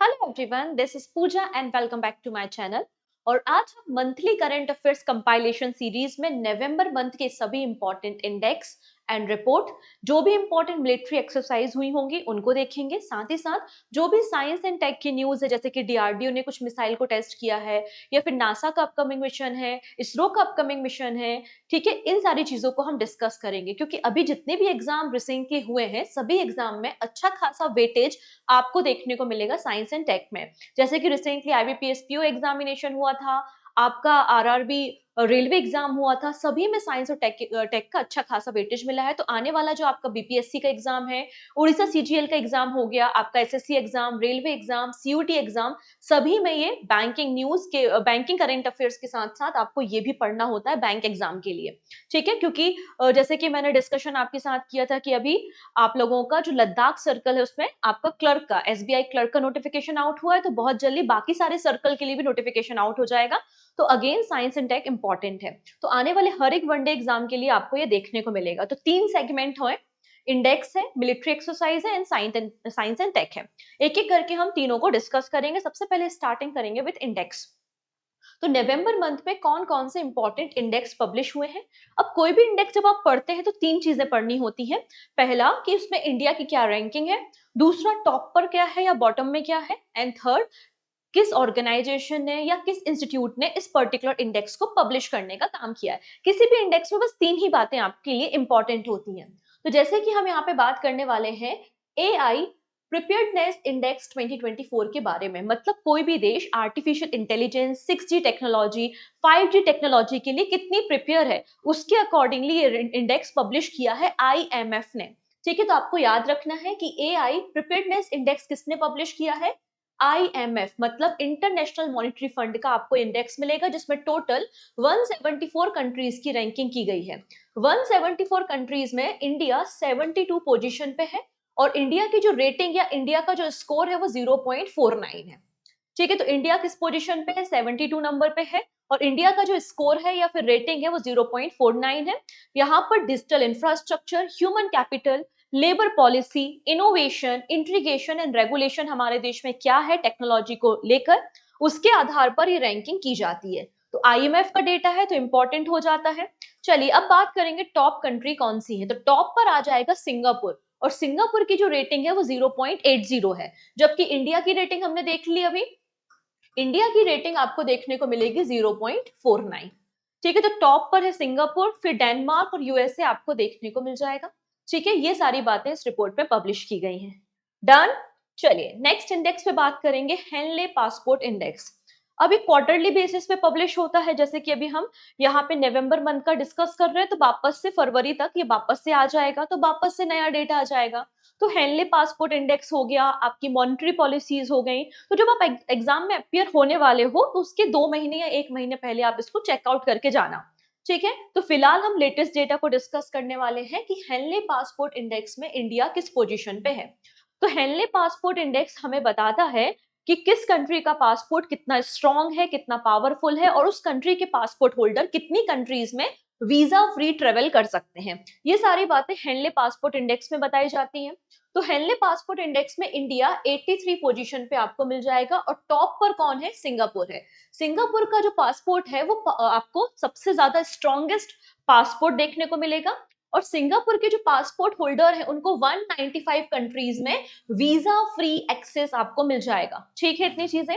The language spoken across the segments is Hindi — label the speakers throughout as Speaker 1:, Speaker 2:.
Speaker 1: Hello everyone, this is Pooja and welcome back to my channel. और आज हम monthly current affairs compilation series में नवंबर मंथ के सभी इंपॉर्टेंट इंडेक्स एंड रिपोर्ट, जो भी इंपॉर्टेंट मिलिट्री एक्सरसाइज हुई होंगी उनको देखेंगे। साथ ही साथ जो भी साइंस एंड टेक की न्यूज है, जैसे कि डीआरडीओ ने कुछ मिसाइल को टेस्ट किया है, या फिर नासा का अपकमिंग मिशन है, इसरो का अपकमिंग मिशन है, ठीक है, इन सारी चीजों को हम डिस्कस करेंगे। क्योंकि अभी जितने भी एग्जाम रिसेंटली हुए हैं, सभी एग्जाम में अच्छा खासा वेटेज आपको देखने को मिलेगा साइंस एंड टेक में। जैसे कि रिसेंटली आईबीपीएस पीओ एग्जामिनेशन हुआ था, आपका आरआरबी रेलवे एग्जाम हुआ था, सभी में साइंस और टेक का अच्छा खासा वेटेज मिला है। तो आने वाला जो आपका बीपीएससी का एग्जाम है, उड़ीसा सीजीएल का एग्जाम हो गया, आपका SSC exam, railway exam, CUET exam, सभी में ये बैंकिंग न्यूज के बैंकिंग करंट अफेयर्स के साथ साथ आपको ये भी पढ़ना होता है बैंक एग्जाम के लिए। ठीक है, क्योंकि जैसे कि मैंने डिस्कशन आपके साथ किया था कि अभी आप लोगों का जो लद्दाख सर्कल है उसमें आपका क्लर्क का, एसबीआई क्लर्क का नोटिफिकेशन आउट हुआ है, तो बहुत जल्दी बाकी सारे सर्कल के लिए भी नोटिफिकेशन आउट हो जाएगा। तो again science and tech important है। तो आने वाले हर एक वनडे एग्जाम के लिए आपको ये देखने को मिलेगा। तो 3 सेगमेंट है, इंडेक्स है, मिलिट्री एक्सरसाइज है एंड साइंस एंड टेक है। एक एक करके हम तीनों को डिस्कस करेंगे। सबसे पहले स्टार्टिंग करेंगे विद इंडेक्स। तो नवंबर मंथ में कौन कौन से इंपॉर्टेंट इंडेक्स पब्लिश हुए हैं। अब कोई भी इंडेक्स जब आप पढ़ते हैं तो 3 चीजें पढ़नी होती है। पहला कि उसमें इंडिया की क्या रैंकिंग है, दूसरा टॉप पर क्या है या बॉटम में क्या है, एंड थर्ड किस ऑर्गेनाइजेशन ने या किस इंस्टीट्यूट ने इस पर्टिकुलर इंडेक्स को पब्लिश करने का काम किया है। किसी भी इंडेक्स में बस 3 ही बातें आपके लिए इंपॉर्टेंट होती हैं। तो जैसे कि हम यहाँ पे बात करने वाले हैं एआई प्रिपेयर्डनेस इंडेक्स 2024 के बारे में। मतलब कोई भी देश artificial intelligence, 6G technology, 5G technology के लिए कितनी प्रिपेयर है, उसके अकॉर्डिंगली ये इंडेक्स पब्लिश किया है आईएमएफ ने। ठीक है, तो आपको याद रखना है कि एआई प्रिपेयर्डनेस इंडेक्स किसने पब्लिश किया है, आईएमएफ, मतलब इंटरनेशनल मॉनिटरी फंड का आपको इंडेक्स मिलेगा, जिसमें टोटल 174 कंट्रीज की रैंकिंग की गई है। 174 कंट्रीज में इंडिया 72 पोजीशन पे है, और इंडिया की जो रेटिंग या इंडिया का जो स्कोर है वो 0.49 है। ठीक है, तो इंडिया किस पोजीशन पे है, 72 नंबर पे है, और इंडिया का जो स्कोर है या फिर रेटिंग है वो 0.49 है। यहाँ पर digital infrastructure, human capital, labour policy, innovation, integration and regulation हमारे देश में क्या है टेक्नोलॉजी को लेकर, उसके आधार पर ये रैंकिंग की जाती है। तो आईएमएफ का डेटा है तो इंपॉर्टेंट हो जाता है। चलिए अब बात करेंगे टॉप कंट्री कौन सी है। तो टॉप पर आ जाएगा सिंगापुर, और सिंगापुर की जो रेटिंग है वो 0.80 है, जबकि इंडिया की रेटिंग हमने देख ली अभी। इंडिया की रेटिंग आपको देखने को मिलेगी 0.49। ठीक है, तो टॉप पर है सिंगापुर, फिर डेनमार्क और यूएसए आपको देखने को मिल जाएगा। ठीक है, ये सारी बातें इस रिपोर्ट में पब्लिश की गई हैं। डन। चलिए नेक्स्ट इंडेक्स पे बात करेंगे, हेनले पासपोर्ट इंडेक्स। अभी क्वार्टरली बेसिस पे पब्लिश होता है। जैसे कि अभी हम यहाँ पे नवंबर मंथ का डिस्कस कर रहे हैं, तो वापस से फरवरी तक ये वापस से आ जाएगा, तो वापस से नया डेटा आ जाएगा। तो हेनले पासपोर्ट इंडेक्स हो गया, आपकी मॉनिटरी पॉलिसीज हो गई। तो जब आप एग्जाम में अपियर होने वाले हो तो उसके 2 महीने या 1 महीने पहले आप इसको चेकआउट करके जाना। ठीक है, तो फिलहाल हम लेटेस्ट डेटा को डिस्कस करने वाले हैं कि हेनले पासपोर्ट इंडेक्स में इंडिया किस पोजीशन पे है। तो हेनले पासपोर्ट इंडेक्स हमें बताता है कि किस कंट्री का पासपोर्ट कितना स्ट्रांग है, कितना पावरफुल है, और उस कंट्री के पासपोर्ट होल्डर कितनी कंट्रीज में वीजा फ्री ट्रेवल कर सकते हैं। ये सारी बातें हेनले पासपोर्ट इंडेक्स में बताई जाती हैं। तो हेनले पासपोर्ट इंडेक्स में इंडिया 83 पोजीशन पे आपको मिल जाएगा, और टॉप पर कौन है, सिंगापुर है। सिंगापुर का जो पासपोर्ट है वो आपको सबसे ज्यादा स्ट्रॉन्गेस्ट पासपोर्ट देखने को मिलेगा, और सिंगापुर के जो पासपोर्ट होल्डर है उनको 195 कंट्रीज में वीजा फ्री एक्सेस आपको मिल जाएगा। ठीक है, इतनी चीजें।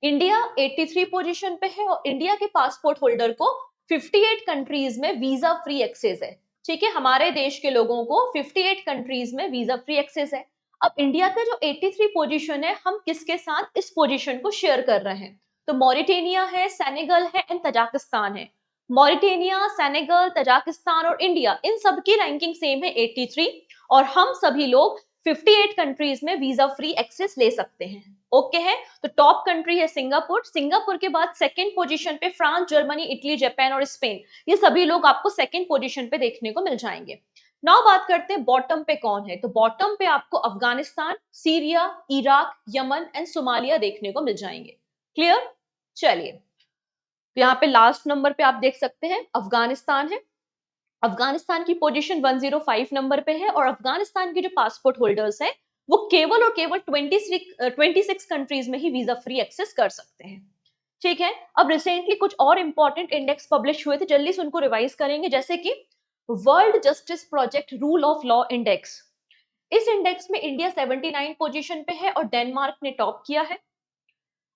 Speaker 1: इंडिया 83 पोजीशन पे है, और इंडिया के पासपोर्ट होल्डर को 58 कंट्रीज में वीजा फ्री एक्सेस है। ठीक है, हमारे देश के लोगों को 58 कंट्रीज में वीजा फ्री एक्सेस है। अब इंडिया का जो 83 पोजीशन है, हम किसके साथ इस पोजीशन को शेयर कर रहे हैं। तो मॉरिटेनिया है, सेनेगल है एंड तजाकिस्तान है। मॉरिटेनिया, सेनेगल, तजाकिस्तान और इंडिया, इन सब की रैंकिंग सेम है 83, और हम सभी लोग 58 कंट्रीज में वीजा फ्री एक्सेस ले सकते हैं। ओके है, तो टॉप कंट्री है सिंगापुर। सिंगापुर के बाद सेकंड पोजीशन पे फ्रांस, जर्मनी, इटली, जापान और स्पेन, ये सभी लोग आपको सेकंड पोजीशन पे देखने को मिल जाएंगे। नाउ बात करते हैं बॉटम पे कौन है। तो बॉटम पे आपको Afghanistan, Syria, Iraq, Yemen and Somalia देखने को मिल जाएंगे। क्लियर। चलिए, तो यहाँ पे लास्ट नंबर पे आप देख सकते हैं अफगानिस्तान है। अफगानिस्तान की पोजीशन 105 नंबर पे है, और अफगानिस्तान के जो पासपोर्ट होल्डर्स हैं वो केवल और केवल 26 कंट्रीज में ही वीजा फ्री एक्सेस कर सकते हैं। ठीक है, अब रिसेंटली कुछ और इंपॉर्टेंट इंडेक्स पब्लिश हुए थे, जल्दी से उनको रिवाइज करेंगे। जैसे कि world justice project rule of law index, इस इंडेक्स में इंडिया 79 पोजीशन पे है और डेनमार्क ने टॉप किया है।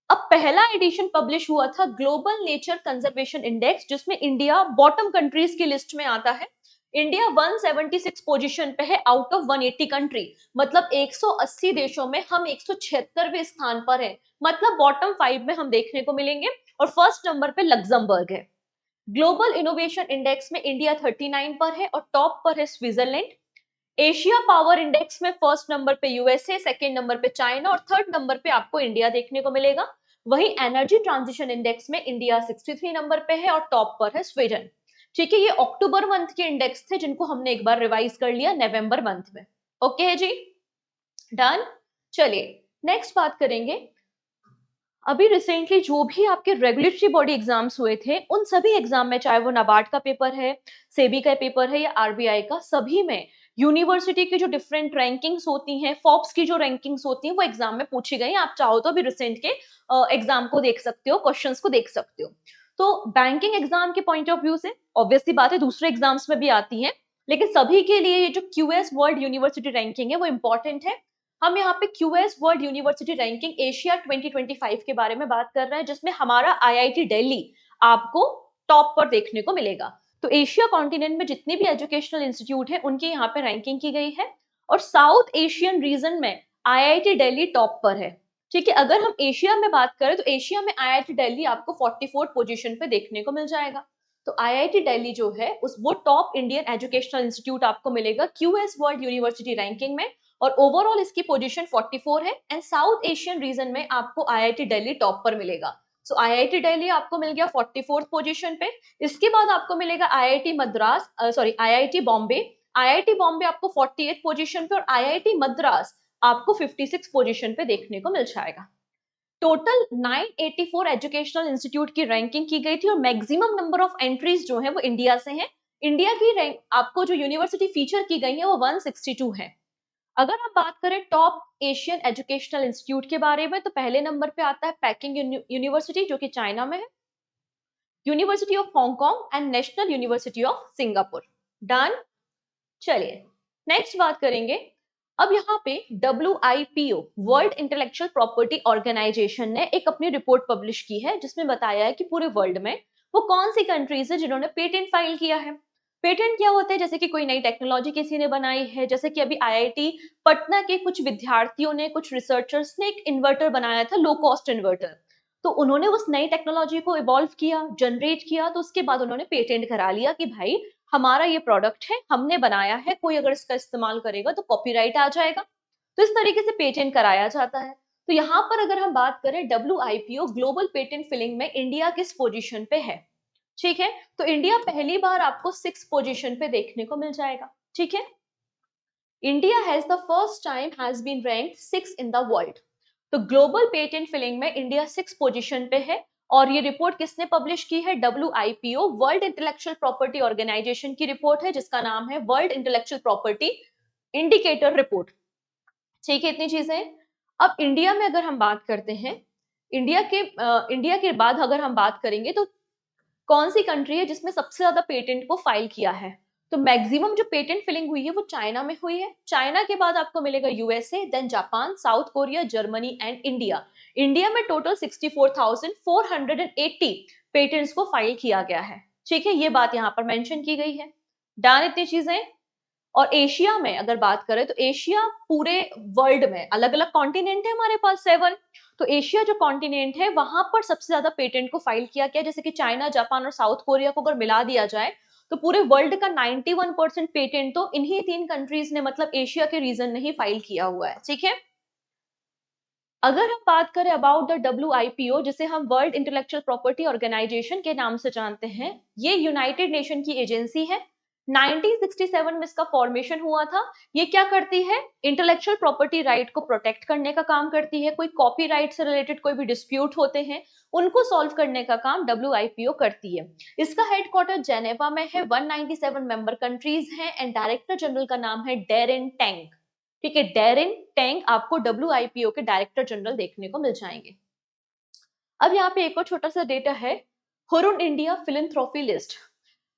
Speaker 1: अब पहला एडिशन पब्लिश हुआ था ग्लोबल नेचर कंजर्वेशन इंडेक्स, जिसमें इंडिया बॉटम कंट्रीज की लिस्ट में आता है। इंडिया 176 पोजीशन पे है आउट ऑफ 180 कंट्री, मतलब 180 देशों में हम 176वें स्थान पर है, मतलब बॉटम 5 में हम देखने को मिलेंगे। और फर्स्ट नंबर पे लग्जमबर्ग है। ग्लोबल इनोवेशन इंडेक्स में इंडिया 39 पर है और टॉप पर है स्विट्जरलैंड। एशिया पावर इंडेक्स में फर्स्ट नंबर पे यूएसए, सेकंड नंबर पे चाइना और थर्ड नंबर पे आपको इंडिया देखने को मिलेगा। वहीं एनर्जी ट्रांजिशन इंडेक्स में इंडिया 63 नंबर पे है और टॉप पर है स्वीडन। ठीक है, ये अक्टूबर मंथ के इंडेक्स थे जिनको हमने एक बार रिवाइज कर लिया नवंबर मंथ में। ओके है जी, डन। चलिए नेक्स्ट बात करेंगे। अभी रिसेंटली जो भी आपके रेगुलेटरी बॉडी एग्जाम्स हुए थे, उन सभी एग्जाम में, चाहे वो नाबार्ड का पेपर है, सेबी का पेपर है या आरबीआई का, सभी में यूनिवर्सिटी की जो डिफरेंट रैंकिंग्स होती हैं, फॉप्स की जो रैंकिंग्स होती हैं, वो एग्जाम में पूछी गई। आप चाहो तो अभी रिसेंट के एग्जाम को देख सकते हो, क्वेश्चंस को देख सकते हो। तो बैंकिंग एग्जाम के पॉइंट ऑफ व्यू से ऑब्वियसली बात है, दूसरे एग्जाम्स में भी आती है, लेकिन सभी के लिए ये जो क्यूएस वर्ल्ड यूनिवर्सिटी रैंकिंग है वो इंपॉर्टेंट है। हम यहाँ पे QS world university ranking Asia 2025 के बारे में बात कर रहे हैं, जिसमें हमारा आईआईटी दिल्ली आपको टॉप पर देखने को मिलेगा। तो एशिया कॉन्टिनेंट में जितनी भी एजुकेशनल इंस्टीट्यूट है उनकी यहाँ पे रैंकिंग की गई है और साउथ एशियन रीजन में आईआईटी दिल्ली टॉप पर है। ठीक है, अगर हम एशिया में बात करें तो एशिया में आईआईटी दिल्ली आपको 44 पोजीशन पे देखने को मिल जाएगा। तो आईआईटी दिल्ली जो है उस वो टॉप इंडियन एजुकेशनल इंस्टीट्यूट आपको मिलेगा क्यूएस वर्ल्ड यूनिवर्सिटी रैंकिंग में, और ओवरऑल इसकी पोजीशन 44 है। एंड साउथ एशियन रीजन में आपको आईआईटी दिल्ली टॉप पर मिलेगा। सो आईआईटी दिल्ली आपको मिल गया 44th पोजीशन पे। इसके बाद आपको मिलेगा IIT Madras, sorry IIT Bombay. IIT Bombay आपको 48th पोजीशन पे और आईआईटी मद्रास आपको 56 पोजीशन पे देखने को मिल जाएगा। टोटल 984 एजुकेशनल इंस्टीट्यूट की रैंकिंग की गई थी और मैक्सिमम नंबर ऑफ एंट्रीज जो है वो इंडिया से हैं। इंडिया की रैंक आपको जो यूनिवर्सिटी फीचर की गई है वो 162 है। अगर आप बात करें टॉप एशियन एजुकेशनल इंस्टीट्यूट के बारे में, तो पहले नंबर पे आता है पैकिंग यूनिवर्सिटी जो कि चाइना में है, university of Hong Kong and national university of Singapore. Done. चलिए नेक्स्ट बात करेंगे। अब यहाँ पे WIPO world intellectual property organisation ने एक अपनी रिपोर्ट पब्लिश की है, जिसमें बताया है कि पूरे वर्ल्ड में वो कौन सी कंट्रीज है जिन्होंने पेटेंट फाइल किया है। पेटेंट क्या होता है? जैसे कि कोई नई टेक्नोलॉजी किसी ने बनाई है, जैसे कि अभी आईआईटी पटना के कुछ विद्यार्थियों ने, कुछ रिसर्चर्स ने एक इन्वर्टर बनाया था, लो कॉस्ट इन्वर्टर। तो उन्होंने उस नई टेक्नोलॉजी को इवॉल्व किया, जनरेट किया, तो उसके बाद उन्होंने पेटेंट करा लिया कि भाई हमारा ये प्रोडक्ट है, हमने बनाया है, कोई अगर इसका इस्तेमाल करेगा तो कॉपीराइट आ जाएगा। तो इस तरीके से पेटेंट कराया जाता है। तो यहाँ पर अगर हम बात करें WIPO ग्लोबल पेटेंट फिलिंग में इंडिया किस पोजीशन पे है? ठीक है, तो इंडिया पहली बार आपको 6 पोजीशन पे देखने को मिल जाएगा। ठीक है, India has the first time has been ranked 6 in the world. तो ग्लोबल पेटेंट फिलिंग में इंडिया 6 पोजीशन पे है। और ये रिपोर्ट किसने पब्लिश की है? WIPO world intellectual property organisation की रिपोर्ट है, जिसका नाम है world intellectual property indicator report. ठीक है, इतनी चीजें। अब इंडिया में अगर हम बात करते हैं, इंडिया के बाद अगर हम बात करेंगे तो कौन सी कंट्री है जिसमें सबसे ज्यादा पेटेंट को फाइल किया है? तो मैक्सिमम जो पेटेंट फिलिंग हुई है वो चाइना में हुई है। चाइना के बाद आपको मिलेगा USA, then Japan, South Korea, Germany and India. India में टोटल 64,480 पेटेंट्स को फाइल किया गया है। ठीक है, ये बात यहाँ पर मेंशन की गई है। डन, इतनी चीजें। और एशिया में अगर बात करें तो एशिया पूरे वर्ल्ड में, अलग अलग कॉन्टिनेंट है हमारे पास 7, तो एशिया जो कॉन्टिनेंट है वहां पर सबसे ज्यादा पेटेंट को फाइल किया गया। जैसे कि चाइना, जापान और साउथ कोरिया को अगर मिला दिया जाए तो पूरे वर्ल्ड का 91% पेटेंट तो इन्हीं 3 कंट्रीज ने, मतलब एशिया के रीजन ने ही फाइल किया हुआ है। ठीक है, अगर हम बात करें अबाउट द WIPO, जिसे हम वर्ल्ड इंटेलेक्चुअल प्रॉपर्टी ऑर्गेनाइजेशन के नाम से जानते हैं, ये यूनाइटेड नेशन की एजेंसी है। 1967 में इसका फॉर्मेशन हुआ था। ये क्या करती है? इंटेलेक्चुअल प्रॉपर्टी राइट को प्रोटेक्ट करने का काम करती है। कोई कॉपीराइट से रिलेटेड कोई भी डिस्प्यूट होते हैं उनको सॉल्व करने का काम WIPO करती है। इसका हेडक्वार्टर जेनेवा में है। 197 मेंबर कंट्रीज हैं एंड डायरेक्टर जनरल का नाम है डेरेन टैंग। ठीक है, डेरिन टेंग आपको WIPO के डायरेक्टर जनरल देखने को मिल जाएंगे। अब यहाँ पे एक और छोटा सा डेटा है, हुरुन इंडिया फिलैंथ्रोपी लिस्ट।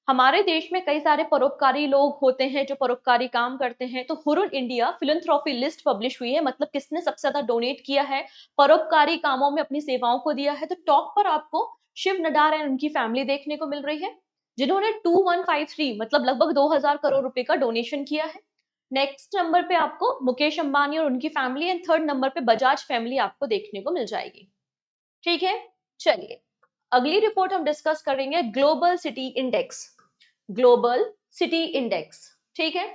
Speaker 1: हमारे देश में कई सारे परोपकारी लोग होते हैं जो परोपकारी काम करते हैं, तो Hurun India philanthropy list publish हुई है, मतलब किसने सबसे ज्यादा डोनेट किया है, परोपकारी कामों में अपनी सेवाओं को दिया है। तो टॉप पर आपको शिव नडार एंड उनकी फैमिली देखने को मिल रही है, जिन्होंने 2153 मतलब लगभग 2000 करोड़ रुपए का डोनेशन किया है। नेक्स्ट नंबर पे आपको मुकेश अंबानी और उनकी फैमिली एंड थर्ड नंबर पे बजाज फैमिली आपको देखने को मिल जाएगी। ठीक है, चलिए अगली रिपोर्ट हम डिस्कस करेंगे global city index. Global city index, ठीक है।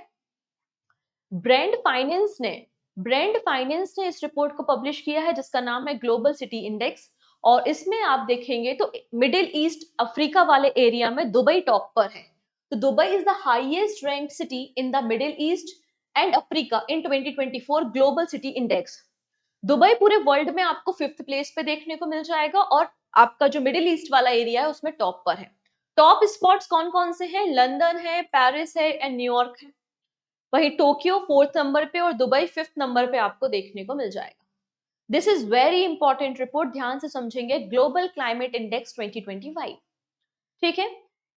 Speaker 1: ब्रांड फाइनेंस ने इस रिपोर्ट को पब्लिश किया है जिसका नाम है ग्लोबल सिटी इंडेक्स। और इसमें आप देखेंगे तो मिडिल ईस्ट अफ्रीका वाले एरिया में दुबई टॉप पर है। तो Dubai is the highest ranked city in the middle east and Africa in 2024 global city index. Dubai पूरे वर्ल्ड में आपको 5th प्लेस पे देखने को मिल जाएगा और आपका जो मिडिल ईस्ट वाला एरिया है उसमें टॉप पर है। टॉप स्पॉट्स कौन कौन से हैं, लंदन है, पेरिस है एंड न्यूयॉर्क है। वहीं टोक्यो 4th नंबर पे और दुबई 5th नंबर पे आपको देखने को मिल जाएगा। This is very important report, ध्यान से समझेंगे, ग्लोबल क्लाइमेट इंडेक्स 2025। ठीक है,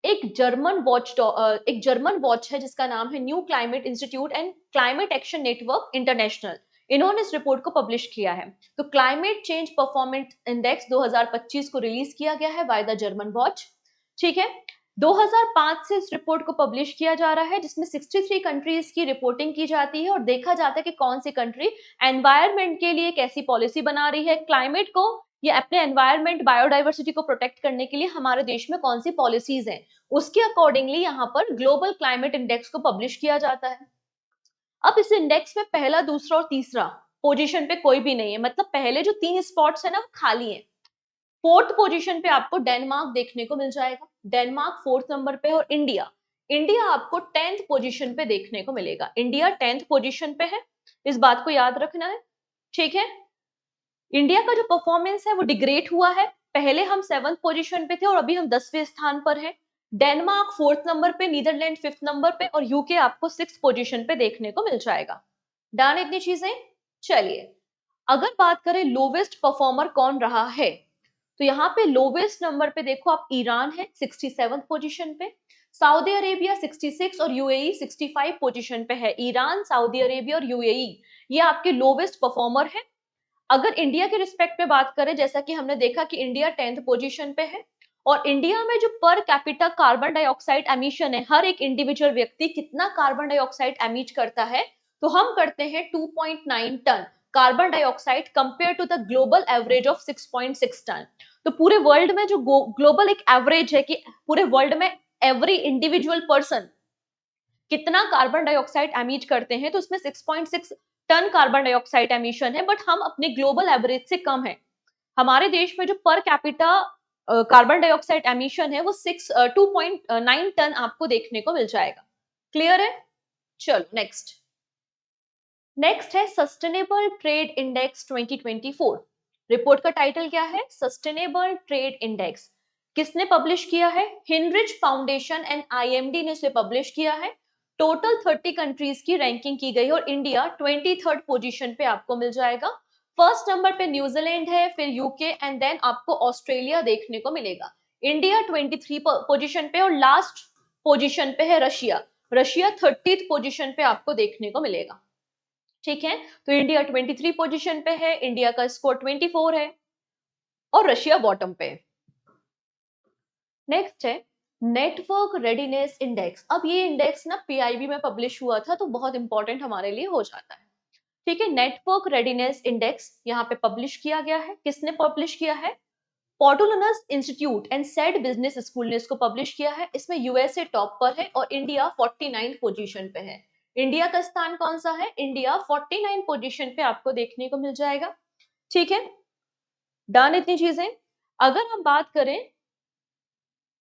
Speaker 1: एक जर्मन वॉच है जिसका नाम है new climate institute and climate action network international. इन्होंने इस रिपोर्ट को पब्लिश किया है। तो क्लाइमेट चेंज परफॉर्मेंस इंडेक्स 2025 को रिलीज किया गया है बाय द जर्मन वॉच। ठीक है, 2005 से इस रिपोर्ट को पब्लिश किया जा रहा है जिसमें 63 कंट्रीज की रिपोर्टिंग की जाती है और देखा जाता है कि कौन सी कंट्री एनवायरमेंट के लिए कैसी पॉलिसी बना रही है, क्लाइमेट को या अपने एनवायरमेंट बायोडाइवर्सिटी को प्रोटेक्ट करने के लिए हमारे देश में कौन सी पॉलिसीज हैं, उसके अकॉर्डिंगली यहाँ पर ग्लोबल क्लाइमेट इंडेक्स को पब्लिश किया जाता है। अब इस इंडेक्स में पहला, दूसरा और तीसरा पोजीशन पे कोई भी नहीं है, मतलब पहले जो 3 स्पॉट्स है ना वो खाली है। 4th पोजीशन पे आपको डेनमार्क देखने को मिल जाएगा, डेनमार्क 4th नंबर पे, और इंडिया इंडिया आपको 10th पोजीशन पे देखने को मिलेगा। इंडिया 10th पोजीशन पे है, इस बात को याद रखना है। ठीक है, इंडिया का जो परफॉर्मेंस है वो डिग्रेड हुआ है, पहले हम 7th पोजीशन पे थे और अभी हम 10वें स्थान पर हैं। डेनमार्क 4th नंबर पे, नीदरलैंड 5th नंबर पे और यूके आपको 6th पोजीशन पे देखने को मिल जाएगा। डन इतनी चीजें। चलिए अगर बात करें लोवेस्ट परफॉर्मर कौन रहा है, तो यहाँ पे लोवेस्ट नंबर पे देखो आप, ईरान है 67th पोजीशन पे, सऊदी अरेबिया 66 और यूएई 65 पोजीशन पे है। ईरान, सऊदी अरेबिया और यूएई ये आपके लोवेस्ट परफॉर्मर है। अगर इंडिया के रिस्पेक्ट पे बात करें, जैसा कि हमने देखा कि इंडिया 10th पोजीशन पे है और इंडिया में जो per capita carbon dioxide emission है, हर एक इंडिविजुअल व्यक्ति कितना कार्बन डाइऑक्साइड एमिट करता है, तो हम करते हैं 2.9 ton carbon dioxide compare to the global average of 6.6 ton. तो पूरे वर्ल्ड में जो ग्लोबल एक एवरेज है कि पूरे वर्ल्ड में एवरी इंडिविजुअल पर्सन कितना कार्बन डाइऑक्साइड एमिट करते हैं, तो उसमें 6.6 टन कार्बन डाइऑक्साइड एमिशन है, बट हम अपने ग्लोबल एवरेज से कम है। हमारे देश में जो per capita carbon dioxide emission है वो 2.9 टन आपको देखने को मिल जाएगा। क्लियर है? चलो नेक्स्ट है सस्टेनेबल ट्रेड इंडेक्स 2024। रिपोर्ट का टाइटल क्या है? Sustainable trade index. किसने पब्लिश किया है? हिनरिच फाउंडेशन एंड आईएमडी ने इसे पब्लिश किया है। टोटल 30 कंट्रीज की रैंकिंग की गई और इंडिया 23rd पोजीशन पे आपको मिल जाएगा। फर्स्ट नंबर पे न्यूजीलैंड है, फिर यूके एंड देन आपको ऑस्ट्रेलिया देखने को मिलेगा। इंडिया 23 पोजीशन पे और लास्ट पोजीशन पे है रशिया। रशिया 30th पोजीशन पे आपको देखने को मिलेगा। ठीक है, तो इंडिया 23 पोजीशन पे है, इंडिया का स्कोर 24 है और रशिया बॉटम पे। नेक्स्ट है नेटवर्क रेडीनेस इंडेक्स। अब ये इंडेक्स ना पीआईबी में पब्लिश हुआ था तो बहुत इंपॉर्टेंट हमारे लिए हो जाता है। ठीक है, नेटवर्क रेडीनेस इंडेक्स यहाँ पे पब्लिश किया गया है। किसने पब्लिश किया है? Portulans institute and Said business school ने इसको पब्लिश किया है। इसमें यूएसए टॉप पर है और इंडिया 49 पोजीशन पे है। इंडिया का स्थान कौन सा है? इंडिया 49 पोजीशन पे आपको देखने को मिल जाएगा। ठीक है, डन इतनी चीजें। अगर हम बात करें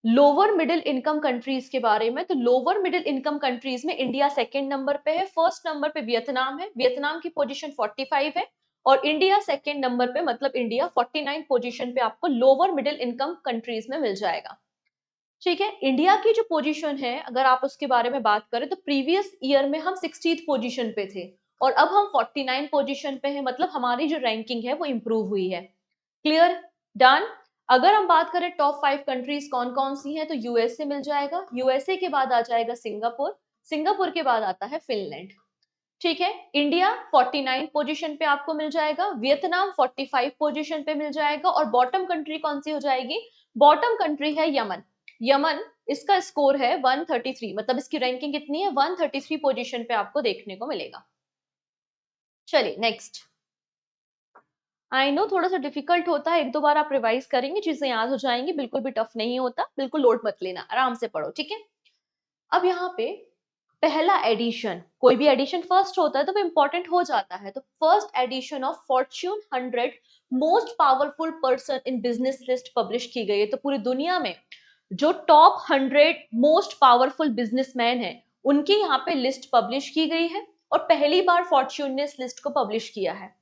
Speaker 1: लोअर मिडिल इनकम कंट्रीज के बारे में, तो लोअर मिडिल इनकम कंट्रीज में इंडिया 2nd नंबर पे है, फर्स्ट नंबर पे वियतनाम है, वियतनाम की पोजीशन 45 है और इंडिया 2nd नंबर पे, मतलब इंडिया 49 पोजीशन पे आपको लोअर मिडिल इनकम कंट्रीज में मिल जाएगा। ठीक है, इंडिया की जो पोजीशन है अगर आप उसके बारे में बात करें तो प्रीवियस ईयर में हम 60th पोजीशन पे थे और अब हम 49 पोजीशन पे हैं, मतलब हमारी जो रैंकिंग है वो इंप्रूव हुई है। Clear, done. अगर हम बात करें टॉप 5 कंट्रीज कौन कौन सी हैं, तो यूएसए मिल जाएगा, यूएसए के बाद आ जाएगा सिंगापुर, सिंगापुर के बाद आता है फिनलैंड। ठीक है, इंडिया 49 पोजीशन पे आपको मिल जाएगा, वियतनाम 45 पोजीशन पे मिल जाएगा, और बॉटम कंट्री कौन सी हो जाएगी, बॉटम कंट्री है यमन। यमन, इसका स्कोर है 133, मतलब इसकी रैंकिंग कितनी है, 133 पोजीशन पे आपको देखने को मिलेगा। चलिए नेक्स्ट। आई नो थोड़ा सा डिफिकल्ट होता है, एक दो बार आप रिवाइज करेंगे चीजें याद हो जाएंगी, बिल्कुल भी टफ नहीं होता, बिल्कुल लोड मत लेना, आराम से पढ़ो, ठीक है। अब यहाँ पे पहला एडिशन, कोई भी एडिशन फर्स्ट होता है तो वो इंपॉर्टेंट हो जाता है, तो first edition of Fortune 100 most powerful person in business list publish की गई है। तो पूरी दुनिया में जो टॉप 100 मोस्ट पावरफुल बिजनेसमैन है उनकी यहाँ पे लिस्ट पब्लिश की गई है, और पहली बार फॉर्च्यून ने इस लिस्ट को पब्लिश किया है।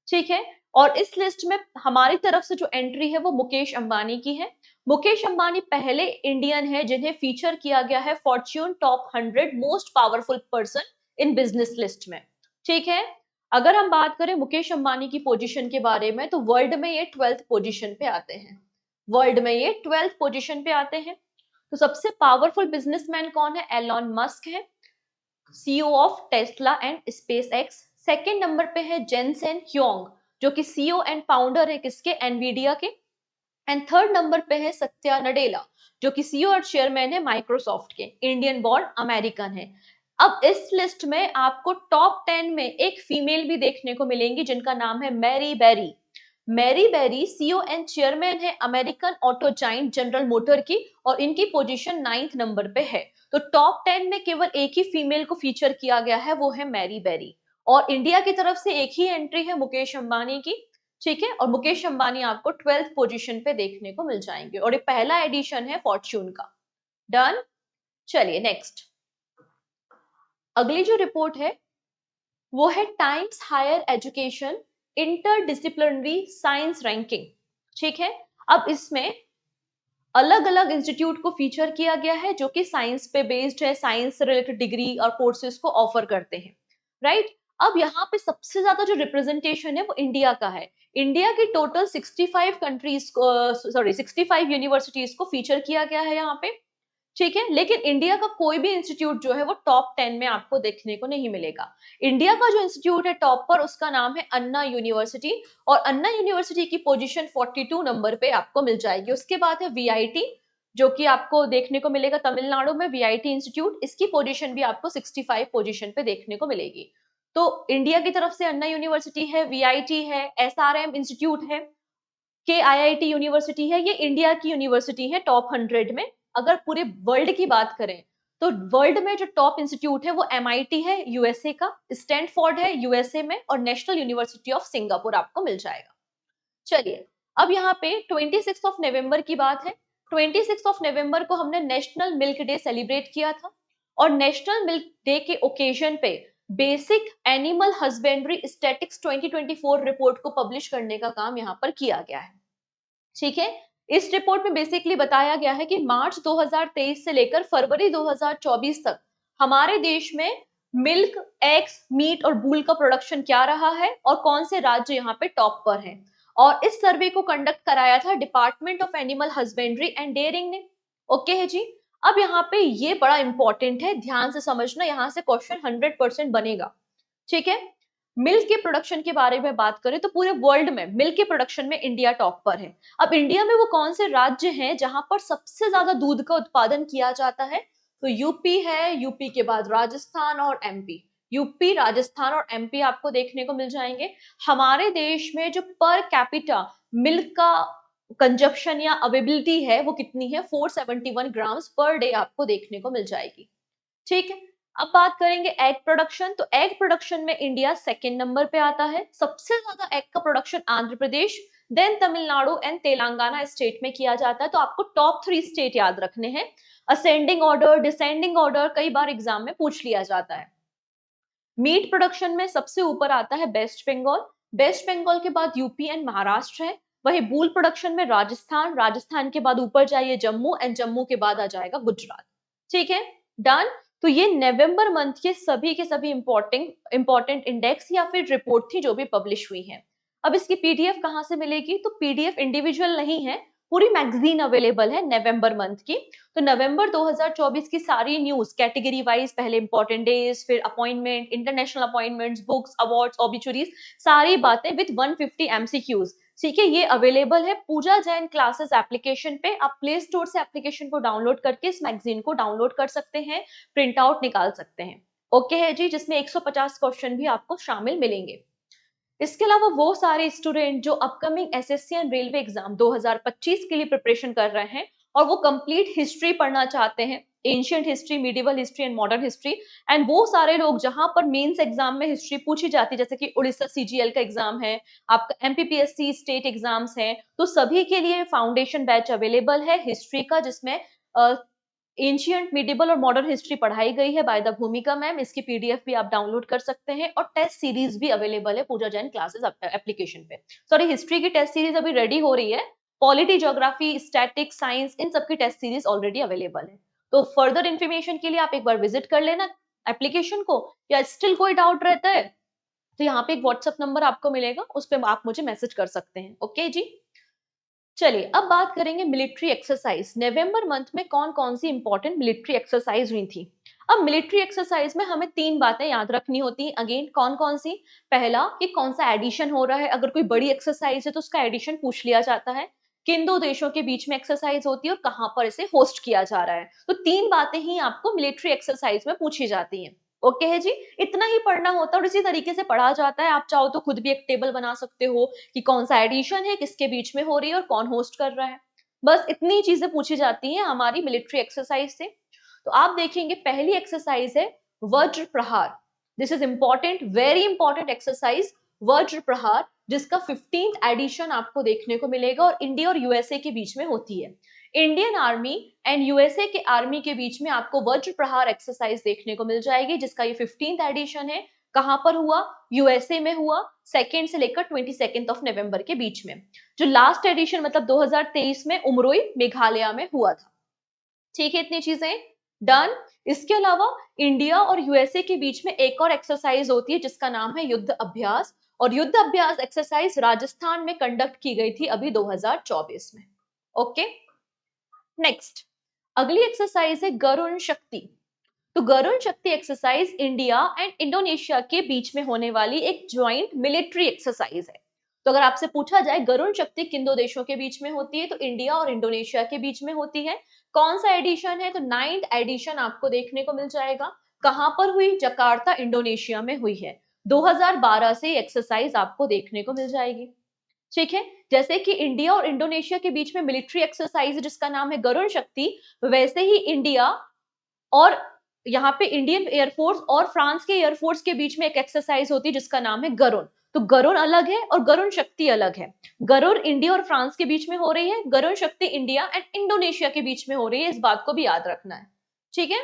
Speaker 1: ठीक है, और इस लिस्ट में हमारी तरफ से जो एंट्री है वो मुकेश अंबानी की है। मुकेश अंबानी पहले इंडियन है जिन्हें फीचर किया गया है Fortune top 100 most powerful person in business list में। ठीक है, अगर हम बात करें मुकेश अंबानी की पोजीशन के बारे में, तो वर्ल्ड में ये 12th पोजीशन पे आते हैं, वर्ल्ड में ये 12th पोजीशन पे आते हैं। तो सबसे पावरफुल बिजनेसमैन कौन है, एलॉन मस्क है, CEO of Tesla and space x. Second number पे है जेनसेन ह्योंग, जो कि सीईओ एंड फाउंडर है किसके, एनवीडिया के। एंड थर्ड नंबर पे है सत्या नडेला, जो कि सीईओ और चेयरमैन है माइक्रोसॉफ्ट के, इंडियन बॉर्न अमेरिकन है। अब इस लिस्ट में आपको टॉप 10 में एक फीमेल भी देखने को मिलेंगी जिनका नाम है Mary Barra. Mary Barra CEO and chairman है American auto giant General Motor की, और इनकी पोजीशन 9th नंबर पे है। तो टॉप 10 में केवल एक ही फीमेल को फीचर किया गया है, वो है मैरी बेरी, और इंडिया की तरफ से एक ही एंट्री है मुकेश अंबानी की। ठीक है, और मुकेश अंबानी आपको 12th पोजीशन पे देखने को मिल जाएंगे, और ये पहला एडिशन है फॉर्च्यून का। डन। चलिए नेक्स्ट, अगली जो रिपोर्ट है वो है Times higher education interdisciplinary science ranking. ठीक है, अब इसमें अलग अलग इंस्टीट्यूट को फीचर किया गया है जो कि साइंस पे बेस्ड है, साइंस से रिलेटेड डिग्री और कोर्सेज को ऑफर करते हैं, राइट। अब यहाँ पे सबसे ज्यादा जो रिप्रेजेंटेशन है वो इंडिया का है। इंडिया की टोटल 65 कंट्रीज को, सॉरी 65 यूनिवर्सिटीज को फीचर किया गया है यहाँ पे। ठीक है, लेकिन इंडिया का कोई भी इंस्टीट्यूट जो है वो टॉप 10 में आपको देखने को नहीं मिलेगा। इंडिया का जो इंस्टीट्यूट है टॉप पर, उसका नाम है अन्ना यूनिवर्सिटी, और अन्ना यूनिवर्सिटी की पोजीशन 42 नंबर पे आपको मिल जाएगी। उसके बाद है वीआईटी, जो कि आपको देखने को मिलेगा तमिलनाडु में, वीआईटी इंस्टीट्यूट, इसकी पोजीशन भी आपको 65 पोजीशन पे देखने को मिलेगी। तो इंडिया की तरफ से अन्ना यूनिवर्सिटी है, वीआईटी है, एसआरएम इंस्टीट्यूट है, के आईआईटी यूनिवर्सिटी है, ये इंडिया की यूनिवर्सिटी है टॉप 100 में। अगर पूरे वर्ल्ड की बात करें तो वर्ल्ड में जो टॉप इंस्टीट्यूट है वो एमआईटी है यूएसए का, स्टैनफोर्ड है यूएसए में, और नेशनल यूनिवर्सिटी ऑफ सिंगापुर आपको मिल जाएगा। चलिए, अब यहाँ पे 26 ऑफ नवंबर की बात है। 26 ऑफ नवंबर को हमने नेशनल मिल्क डे सेलिब्रेट किया था, और नेशनल मिल्क डे के ओकेजन पे basic animal husbandry statics 2024 report को पब्लिश करने का काम यहाँ पर किया गया है। ठीक है, इस रिपोर्ट में बेसिकली बताया गया है कि मार्च 2023 से लेकर फरवरी 2024 तक हमारे देश में मिल्क, एग्स, मीट और वूल का प्रोडक्शन क्या रहा है, और कौन से राज्य यहाँ पे टॉप पर हैं। और इस सर्वे को कंडक्ट कराया था department of animal husbandry and dairying ने। ओके है जी। अब यहाँ पे ये बड़ा इंपॉर्टेंट है, ध्यान से समझना, यहाँ से क्वेश्चन 100% बनेगा। ठीक है, मिल्क के प्रोडक्शन के बारे में बात करें तो पूरे वर्ल्ड में मिल्क के प्रोडक्शन में इंडिया टॉप पर है। अब इंडिया में वो कौन से राज्य हैं जहां पर सबसे ज्यादा दूध का उत्पादन किया जाता है, तो यूपी है, यूपी के बाद राजस्थान और एमपी। यूपी, राजस्थान और एमपी आपको देखने को मिल जाएंगे। हमारे देश में जो पर कैपिटा मिल्क का कंजप्शन या अवेबिलिटी है वो कितनी है, 471 ग्राम्स पर डे आपको देखने को मिल जाएगी। ठीक है, अब बात करेंगे एग प्रोडक्शन, तो एग प्रोडक्शन में इंडिया सेकंड नंबर पे आता है। सबसे ज्यादा एग का production Andhra Pradesh, then Tamil Nadu and Telangana state में किया जाता है। तो आपको टॉप 3 स्टेट याद रखने हैं, असेंडिंग ऑर्डर, डिसेंडिंग ऑर्डर, कई बार एग्जाम में पूछ लिया जाता है। मीट प्रोडक्शन में सबसे ऊपर आता है वेस्ट बंगाल, वेस्ट बंगाल के बाद यूपी एंड महाराष्ट्र है। वही वूल प्रोडक्शन में राजस्थान, राजस्थान के बाद ऊपर जाइए जम्मू, एंड जम्मू के बाद आ जाएगा गुजरात। ठीक है, डन। तो ये नवंबर मंथ के सभी इंपॉर्टेंट इंडेक्स या फिर रिपोर्ट थी जो भी पब्लिश हुई है। अब इसकी पीडीएफ कहाँ से मिलेगी? तो पीडीएफ इंडिविजुअल नहीं है, पूरी मैगजीन अवेलेबल है नवंबर मंथ की। तो नवंबर 2024 की सारी न्यूज कैटेगरी वाइज, पहले इंपॉर्टेंट डेज, फिर appointment, international appointments, books, awards, obituaries, सारी बातें विद 150 एमसीक्यूज, ठीक है, ये अवेलेबल है पूजा जैन क्लासेस एप्लीकेशन पे। आप प्ले स्टोर से एप्लीकेशन को डाउनलोड करके इस मैगजीन को डाउनलोड कर सकते हैं, प्रिंट आउट निकाल सकते हैं। ओके है जी, जिसमें 150 क्वेश्चन भी आपको शामिल मिलेंगे। इसके अलावा वो सारे स्टूडेंट जो upcoming SSC and railway exam 2025 के लिए प्रिपरेशन कर रहे हैं और वो कंप्लीट हिस्ट्री पढ़ना चाहते हैं, ancient history, medieval history and modern history, and वो सारे लोग जहां पर मेंस एग्जाम में हिस्ट्री पूछी जाती है, जैसे कि उड़ीसा सीजीएल का एग्जाम है, आपका एमपीपीएससी स्टेट एग्जाम्स हैं, तो सभी के लिए फाउंडेशन बैच अवेलेबल है हिस्ट्री का, जिसमें एंशियंट, मिडिवल और मॉडर्न हिस्ट्री पढ़ाई गई है बाय द भूमिका मैम। इसकी पीडीएफ भी आप डाउनलोड कर सकते हैं और टेस्ट सीरीज भी अवेलेबल है पूजा जैन क्लासेस एप्लीकेशन पे। सॉरी, हिस्ट्री की टेस्ट सीरीज अभी रेडी हो रही है, पॉलिटी, ज्योग्राफी, स्टैटिक्स, साइंस, इन सबकी टेस्ट सीरीज ऑलरेडी अवेलेबल है। तो फर्दर इन्फॉर्मेशन के लिए आप एक बार विजिट कर लेना एप्लीकेशन को, या स्टिल कोई डाउट रहता है तो यहाँ पे एक व्हाट्सएप नंबर आपको मिलेगा, उस पर आप मुझे मैसेज कर सकते हैं। ओके जी, चलिए अब बात करेंगे मिलिट्री एक्सरसाइज। नवंबर मंथ में कौन कौन सी इंपॉर्टेंट मिलिट्री एक्सरसाइज हुई थी? अब मिलिट्री एक्सरसाइज में हमें 3 बातें याद रखनी होती हैं। अगेन, कौन कौन सी? पहला, कि कौन सा एडिशन हो रहा है, अगर कोई बड़ी एक्सरसाइज है तो उसका एडिशन पूछ लिया जाता है। किन दो देशों के बीच में एक्सरसाइज होती है और कहां पर इसे होस्ट किया जा रहा है। तो 3 बातें ही आपको मिलिट्री एक्सरसाइज में पूछी जाती हैं। ओके है जी, इतना ही पढ़ना होता है और इसी तरीके से पढ़ा जाता है। आप चाहो तो खुद भी एक टेबल बना सकते हो कि कौन सा एडिशन है, किसके बीच में हो रही है और कौन होस्ट कर रहा है। बस इतनी चीजें पूछी जाती हैं हमारी मिलिट्री एक्सरसाइज से। तो आप देखेंगे पहली एक्सरसाइज है वज्र प्रहार। This is important, very important exercise, वज्र प्रहार, जिसका 15th एडिशन आपको देखने को मिलेगा और इंडिया और यूएसए के बीच में होती है। इंडियन आर्मी एंड यूएसए के आर्मी के बीच में आपको वज्र प्रहार एक्सरसाइज देखने को मिल जाएगी, जिसका ये 15th एडिशन है। कहां पर हुआ? यूएसए में हुआ, 2 से लेकर 22 नवंबर के बीच में। जो लास्ट एडिशन मतलब 2023 में उमरोई मेघालय में हुआ था। ठीक है, इतनी चीजें डन। इसके अलावा इंडिया और यूएसए के बीच में एक और एक्सरसाइज होती है जिसका नाम है युद्ध अभ्यास, और युद्ध अभ्यास एक्सरसाइज राजस्थान में कंडक्ट की गई थी अभी 2024 में। ओके, नेक्स्ट अगली एक्सरसाइज है गरुण शक्ति। तो गरुण शक्ति एक्सरसाइज इंडिया एंड इंडोनेशिया के बीच में होने वाली एक ज्वाइंट मिलिट्री एक्सरसाइज है। तो अगर आपसे पूछा जाए गरुण शक्ति किन दो देशों के बीच में होती है, तो इंडिया और इंडोनेशिया के बीच में होती है। कौन सा एडिशन है? तो 9th एडिशन आपको देखने को मिल जाएगा। कहां पर हुई? जकार्ता, इंडोनेशिया में हुई है। 2012 से एक्सरसाइज आपको देखने को मिल जाएगी। ठीक है, जैसे कि इंडिया और इंडोनेशिया के बीच में मिलिट्री एक्सरसाइज जिसका नाम है गरुण शक्ति, वैसे ही इंडिया और यहाँ पे इंडियन एयरफोर्स और फ्रांस के एयरफोर्स के बीच में एक एक्सरसाइज होती है जिसका नाम है गरुण। तो गरुण अलग है और गरुण शक्ति अलग है। गरुण इंडिया और फ्रांस के बीच में हो रही है, गरुण शक्ति इंडिया एंड इंडोनेशिया के बीच में हो रही है, इस बात को भी याद रखना है। ठीक है,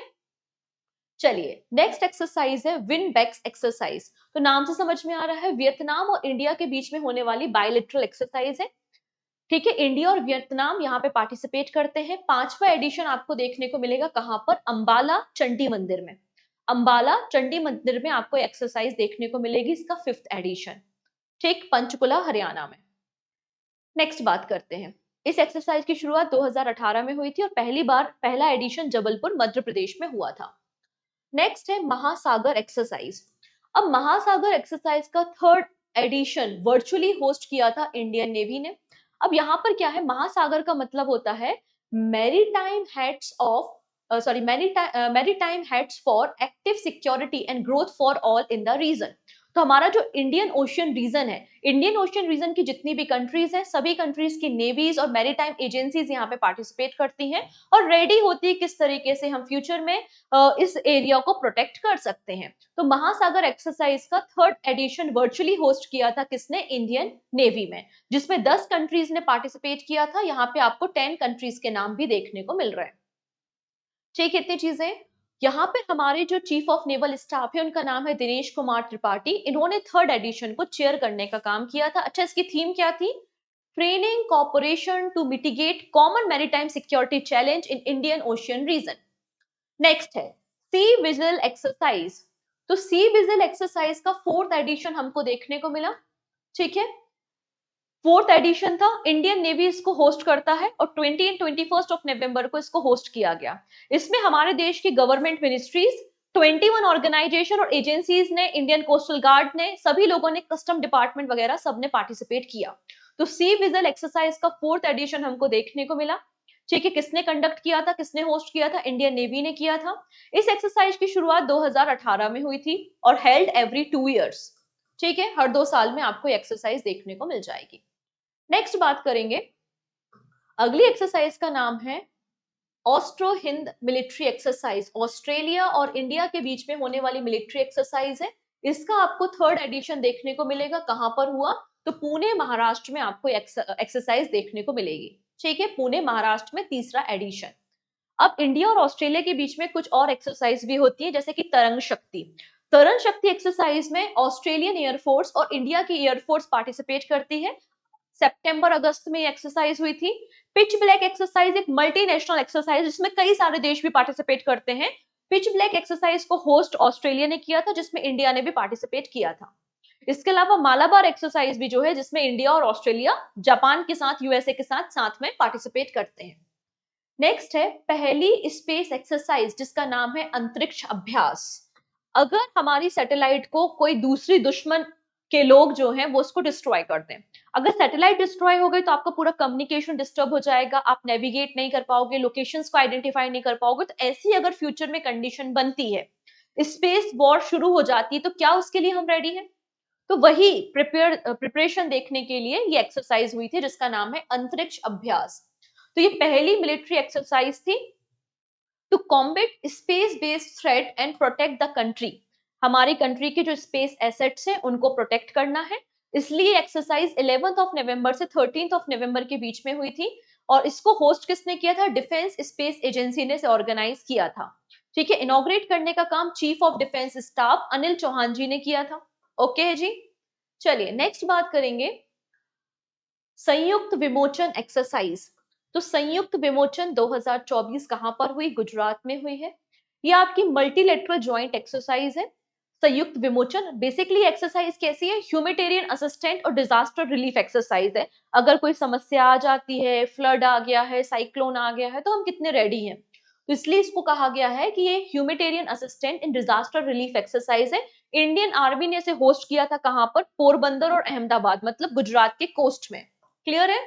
Speaker 1: चलिए नेक्स्ट एक्सरसाइज है विन बैक्स एक्सरसाइज। तो नाम से समझ में आ रहा है वियतनाम और इंडिया के बीच में होने वाली बायलैटरल एक्सरसाइज है। ठीक है, इंडिया और वियतनाम यहाँ पे पार्टिसिपेट करते हैं। 5वां एडिशन आपको देखने को मिलेगा कहां पर? अंबाला चंडी मंदिर में। अंबाला चंडी मंदिर में आपको एक्सरसाइज देखने को मिलेगी, इसका 5th एडिशन। ठीक, पंचकुला हरियाणा में। नेक्स्ट बात करते हैं, इस एक्सरसाइज की शुरुआत 2018 में हुई थी और पहली बार पहला एडिशन जबलपुर मध्य प्रदेश में हुआ था। नेक्स्ट है महासागर एक्सरसाइज। अब महासागर एक्सरसाइज का 3rd एडिशन वर्चुअली होस्ट किया था इंडियन नेवी ने। अब यहाँ पर क्या है? महासागर का मतलब होता है maritime heads of maritime heads for active security and growth for all in the region. तो हमारा जो इंडियन ओशियन रीजन है, इंडियन ओशियन रीजन की जितनी भी कंट्रीज हैं, सभी कंट्रीज की नेवीज और मैरीटाइम एजेंसीज यहाँ पे पार्टिसिपेट करती हैं और रेडी होती है किस तरीके से हम फ्यूचर में इस एरिया को प्रोटेक्ट कर सकते हैं। तो महासागर एक्सरसाइज का 3rd एडिशन वर्चुअली होस्ट किया था किसने? इंडियन नेवी में, जिसमें 10 कंट्रीज ने पार्टिसिपेट किया था। यहाँ पे आपको 10 कंट्रीज के नाम भी देखने को मिल रहे हैं। ठीक, इतनी चीजें। यहाँ पे हमारे जो चीफ ऑफ नेवल स्टाफ है उनका नाम है दिनेश कुमार त्रिपाठी। इन्होंने 3rd एडिशन को चेयर करने का काम किया था। अच्छा, इसकी थीम क्या थी? Training cooperation to mitigate common maritime security challenge in Indian ocean region. Next है सी विजिल एक्सरसाइज। तो सी विजिल एक्सरसाइज का 4th एडिशन हमको देखने को मिला। ठीक है, 4th एडिशन था, इंडियन नेवी इसको होस्ट करता है और 20 एंड 21 ऑफ नवंबर को इसको होस्ट किया गया। इसमें हमारे देश की गवर्नमेंट मिनिस्ट्रीज, 21 ऑर्गेनाइजेशन और एजेंसीज ने, इंडियन कोस्टल गार्ड ने, सभी लोगों ने, कस्टम डिपार्टमेंट वगैरह सबने पार्टिसिपेट किया। तो सी विजिल एक्सरसाइज का 4th एडिशन हमको देखने को मिला। ठीक है, किसने कंडक्ट किया था, किसने होस्ट किया था? इंडियन नेवी ने किया था। इस एक्सरसाइज की शुरुआत 2018 में हुई थी और हेल्ड एवरी 2 ईयर्स। ठीक है, हर 2 साल में आपको एक्सरसाइज देखने को मिल जाएगी। नेक्स्ट बात करेंगे, अगली एक्सरसाइज का नाम है Austro Hind military exercise. Australia और इंडिया के बीच में होने वाली मिलिट्री एक्सरसाइज है। इसका आपको 3rd एडिशन देखने को मिलेगा। कहां पर हुआ? तो पुणे महाराष्ट्र में आपको एक्सरसाइज देखने को मिलेगी। ठीक है, पुणे महाराष्ट्र में 3रा एडिशन। अब इंडिया और ऑस्ट्रेलिया के बीच में कुछ और एक्सरसाइज भी होती है, जैसे कि तरंग शक्ति। तरंग शक्ति एक्सरसाइज में ऑस्ट्रेलियन एयरफोर्स और इंडिया की एयरफोर्स पार्टिसिपेट करती है। सितंबर अगस्त में एक्सरसाइज हुई थी। पिच ब्लैक एक्सरसाइज एक मल्टीनेशनल एक्सरसाइज जिसमें कई सारे देश भी पार्टिसिपेट करते हैं। पिच ब्लैक एक्सरसाइज को होस्ट ऑस्ट्रेलिया ने किया था, जिसमें इंडिया ने भी पार्टिसिपेट किया था। इसके अलावा मालाबार एक्सरसाइज भी जो है, जिसमें इंडिया और ऑस्ट्रेलिया जापान के साथ, यूएसए के साथ साथ में पार्टिसिपेट करते हैं। नेक्स्ट है पहली स्पेस एक्सरसाइज, जिसका नाम है अंतरिक्ष अभ्यास। अगर हमारी सैटेलाइट को कोई दूसरी दुश्मन के लोग जो हैं वो उसको डिस्ट्रॉय कर दें, अगर सैटेलाइट डिस्ट्रॉय हो गई तो आपका पूरा कम्युनिकेशन डिस्टर्ब हो जाएगा, आप नेविगेट नहीं कर पाओगे, लोकेशंस को आइडेंटिफाई नहीं कर पाओगे। तो ऐसी अगर फ्यूचर में कंडीशन बनती है, स्पेस वॉर शुरू हो जाती है, तो क्या उसके लिए हम रेडी हैं? तो वही प्रिपरेशन देखने के लिए ये एक्सरसाइज हुई थी, जिसका नाम है अंतरिक्ष अभ्यास। तो ये पहली मिलिट्री एक्सरसाइज थी to combat space based threat and protect the country. हमारी कंट्री के जो स्पेस एसेट्स हैं उनको प्रोटेक्ट करना है, इसलिए एक्सरसाइज 11th ऑफ नवंबर से 13th ऑफ नवंबर के बीच में हुई थी। और इसको होस्ट किसने किया था? डिफेंस स्पेस एजेंसी ने ऑर्गेनाइज किया था। ठीक है, इनॉग्रेट करने का काम chief of defence staff Anil Chauhan ji ने किया था। ओके है जी। चलिए नेक्स्ट बात करेंगे, संयुक्त विमोचन एक्सरसाइज। तो संयुक्त विमोचन 2024 कहां पर हुई? गुजरात में हुई है। ये आपकी मल्टीलेटरल जॉइंट एक्सरसाइज है। संयुक्त विमोचन बेसिकली एक्सरसाइज कैसी है? ह्यूमैनिटेरियन असिस्टेंट और डिजास्टर रिलीफ एक्सरसाइज है। अगर कोई समस्या आ जाती है, फ्लड आ गया है, साइक्लोन आ गया है, तो हम कितने रेडी हैं। तो इसलिए इसको कहा गया है कि ये humanitarian assistant in disaster relief exercise है। इंडियन आर्मी ने इसे होस्ट किया था। कहां पर? पोरबंदर और अहमदाबाद, मतलब गुजरात के कोस्ट में। क्लियर है?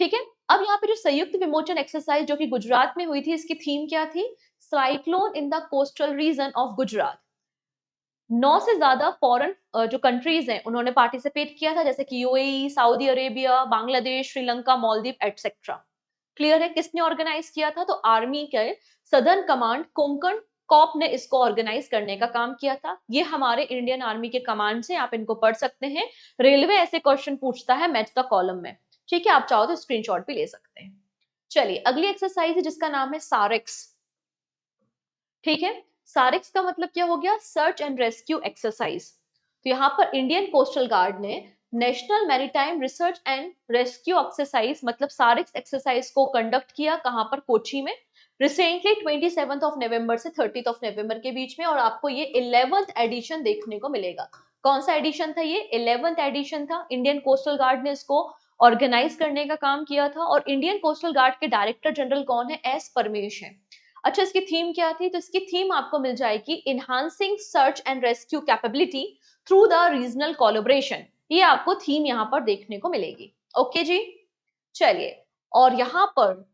Speaker 1: ठीक है, अब यहाँ पे जो संयुक्त विमोचन एक्सरसाइज जो कि गुजरात में हुई थी, इसकी थीम क्या थी? Cyclone in the coastal region of Gujarat. 9 से ज्यादा फॉरेन जो कंट्रीज हैं उन्होंने पार्टिसिपेट किया था, जैसे कि UAE, Saudi Arabia, Bangladesh, Sri Lanka, Maldives etcetera. Clear है? किसने ऑर्गेनाइज किया था? तो आर्मी के सदर्न कमांड कोंकण कॉप ने इसको ऑर्गेनाइज करने का काम किया था। ये हमारे इंडियन आर्मी के कमांड से, आप इनको पढ़ सकते हैं। रेलवे ऐसे क्वेश्चन पूछता है मैच द कॉलम में। ठीक है, आप चाहो तो स्क्रीनशॉट भी ले सकते हैं। चलिए अगली एक्सरसाइज है जिसका नाम है सारेक्स। ठीक है, सारेक्स का मतलब क्या हो गया? Search and rescue exercise. तो यहाँ पर इंडियन कोस्टल गार्ड ने national maritime research and rescue exercise मतलब सारेक्स एक्सरसाइज को कंडक्ट किया। कहां पर? कोची में। रिसेंटली 27 ऑफ नवंबर से 30 ऑफ नवंबर के बीच में, और आपको ये 11th एडिशन देखने को मिलेगा। कौन सा एडिशन था ये? 11th एडिशन था। इंडियन कोस्टल गार्ड ने इसको ऑर्गेनाइज करने का काम किया था, और इंडियन कोस्टल गार्ड के डायरेक्टर जनरल कौन है? एस परमेश है। अच्छा, इसकी थीम क्या थी? तो इसकी थीम आपको मिल जाएगी enhancing search and rescue capability through the regional collaboration. ये आपको थीम यहाँ पर देखने को मिलेगी। ओके जी। चलिए, और यहाँ पर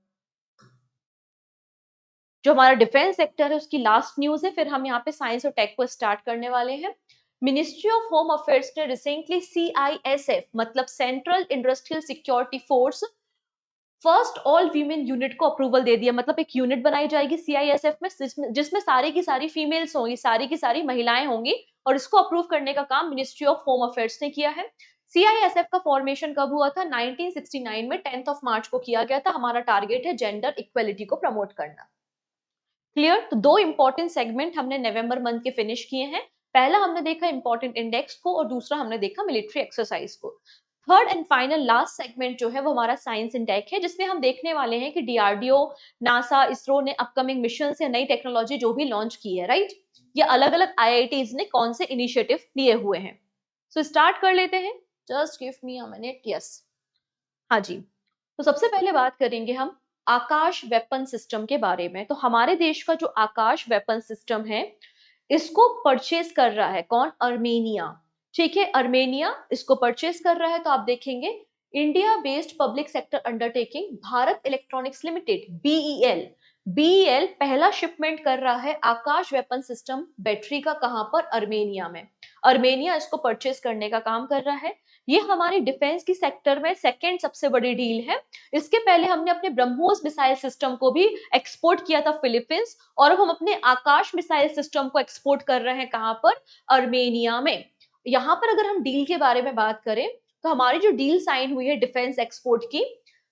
Speaker 1: जो हमारा डिफेंस सेक्टर है उसकी लास्ट न्यूज है, फिर हम यहाँ पे साइंस और टेक को स्टार्ट करने वाले हैं। मिनिस्ट्री ऑफ होम अफेयर्स ने रिसेंटली CISF मतलब central industrial security force first all women unit को अप्रूवल दे दिया। मतलब एक यूनिट बनाई जाएगी CISF में, जिसमें सारी की सारी फीमेल्स होंगी, सारी की सारी महिलाएं होंगी, और इसको अप्रूव करने का काम मिनिस्ट्री ऑफ होम अफेयर्स ने किया है। CISF का फॉर्मेशन कब हुआ था? 1969 में 10th ऑफ मार्च को किया गया था। हमारा टारगेट है जेंडर इक्वेलिटी को प्रमोट करना। क्लियर? तो 2 इंपॉर्टेंट सेगमेंट हमने नवंबर मंथ के फिनिश किए हैं। पहला हमने देखा इंपॉर्टेंट इंडेक्स को, और दूसरा हमने देखा मिलिट्री एक्सरसाइज को। Third and final last segment जो है वो हमारा साइंस इन टेक है, जिसमें हम देखने वाले हैं कि डीआरडीओ, नासा, इसरो ने अपकमिंग मिशन या नई टेक्नोलॉजी जो भी लॉन्च की है, राइट, ये अलग अलग आईआईटीज ने कौन से इनिशिएटिव लिए हुए हैं। सो स्टार्ट कर लेते हैं। Just give me a minute. Yes, हाँ जी। तो सबसे पहले बात करेंगे हम आकाश वेपन सिस्टम के बारे में। तो हमारे देश का जो आकाश वेपन सिस्टम है, इसको परचेज कर रहा है कौन? अर्मेनिया। ठीक है, अर्मेनिया इसको परचेज कर रहा है। तो आप देखेंगे India based public sector undertaking Bharat electronics limited, BEL, BEL पहला शिपमेंट कर रहा है आकाश वेपन सिस्टम बैटरी का। कहां पर? अर्मेनिया में। अर्मेनिया इसको परचेज करने का काम कर रहा है। ये हमारी डिफेंस की सेक्टर में सेकंड सबसे बड़ी डील है। इसके पहले हमने अपने ब्रह्मोस मिसाइल सिस्टम को भी एक्सपोर्ट किया था फिलीपींस, और अब हम अपने आकाश मिसाइल सिस्टम को एक्सपोर्ट कर रहे हैं। कहां पर? अर्मेनिया में। यहां पर अगर हम डील के बारे में बात करें, तो हमारी जो डील साइन हुई है डिफेंस एक्सपोर्ट की,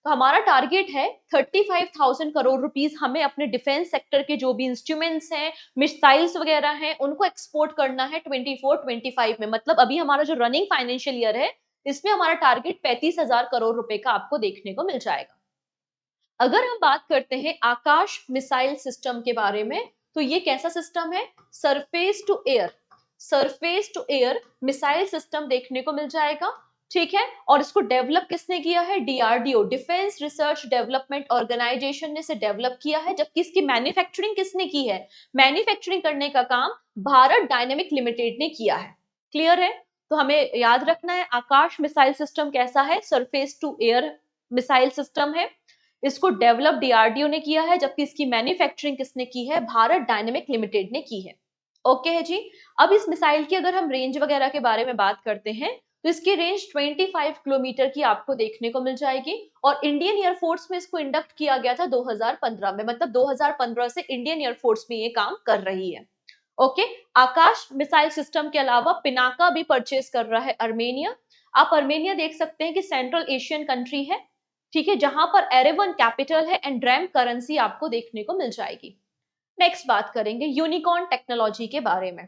Speaker 1: तो हमारा टारगेट है 35,000 करोड़ रुपीस हमें अपने डिफेंस सेक्टर के जो भी इंस्ट्रूमेंट्स हैं, मिसाइल्स वगैरह हैं, उनको एक्सपोर्ट करना है 24-25 में। मतलब अभी हमारा जो रनिंग फाइनेंशियल ईयर है, इसमें हमारा टारगेट 35,000 करोड़ रुपए का आपको देखने को मिल जाएगा। अगर हम बात करते हैं आकाश मिसाइल सिस्टम के बारे में, तो ये कैसा सिस्टम है? Surface to air, surface to air missile system देखने को मिल जाएगा। ठीक है, और इसको डेवलप किसने किया है? DRDO, defence research development organisation ने इसे डेवलप किया है। जबकि इसकी मैन्युफैक्चरिंग किसने की है? मैन्युफैक्चरिंग करने का काम भारत डायनेमिक लिमिटेड ने किया है। क्लियर है? तो हमें याद रखना है आकाश मिसाइल सिस्टम कैसा है? Surface to air missile system है। इसको डेवलप डीआरडीओ ने किया है, जबकि इसकी मैन्युफैक्चरिंग किसने की है? भारत डायनेमिक लिमिटेड ने की है। ओके है जी। अब इस मिसाइल की अगर हम रेंज वगैरह के बारे में बात करते हैं, तो इसकी रेंज 25 किलोमीटर की आपको देखने को मिल जाएगी। और इंडियन एयरफोर्स में इसको इंडक्ट किया गया था 2015 में। मतलब 2015 से इंडियन एयरफोर्स में ये काम कर रही है। ओके, आकाश मिसाइल सिस्टम के अलावा पिनाका भी परचेज कर रहा है अर्मेनिया। आप अर्मेनिया देख सकते हैं कि सेंट्रल एशियन कंट्री है। ठीक है, जहां पर एरेवन कैपिटल है एंड ड्रैम करेंसी आपको देखने को मिल जाएगी। नेक्स्ट बात करेंगे यूनिकॉर्न टेक्नोलॉजी के बारे में।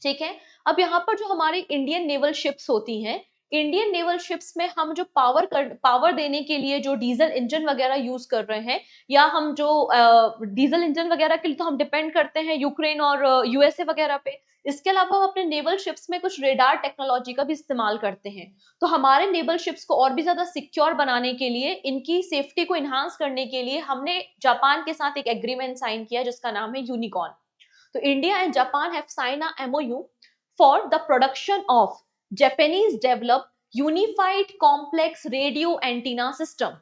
Speaker 1: ठीक है, अब यहाँ पर जो हमारी इंडियन नेवल शिप्स होती हैं, इंडियन नेवल शिप्स में हम जो पावर देने के लिए जो डीजल इंजन वगैरह यूज कर रहे हैं, या हम जो डीजल इंजन वगैरह के लिए तो हम डिपेंड करते हैं यूक्रेन और यूएसए वगैरह पे। इसके अलावा हम अपने नेवल शिप्स में कुछ रेडार टेक्नोलॉजी का भी इस्तेमाल करते हैं। तो हमारे नेवल शिप्स को और भी ज्यादा सिक्योर बनाने के लिए, इनकी सेफ्टी को इन्हांस करने के लिए हमने जापान के साथ एक एग्रीमेंट साइन किया जिसका नाम है unicorn. So India and Japan have signed a MOU for the production of Japanese developed unified complex radio antenna system।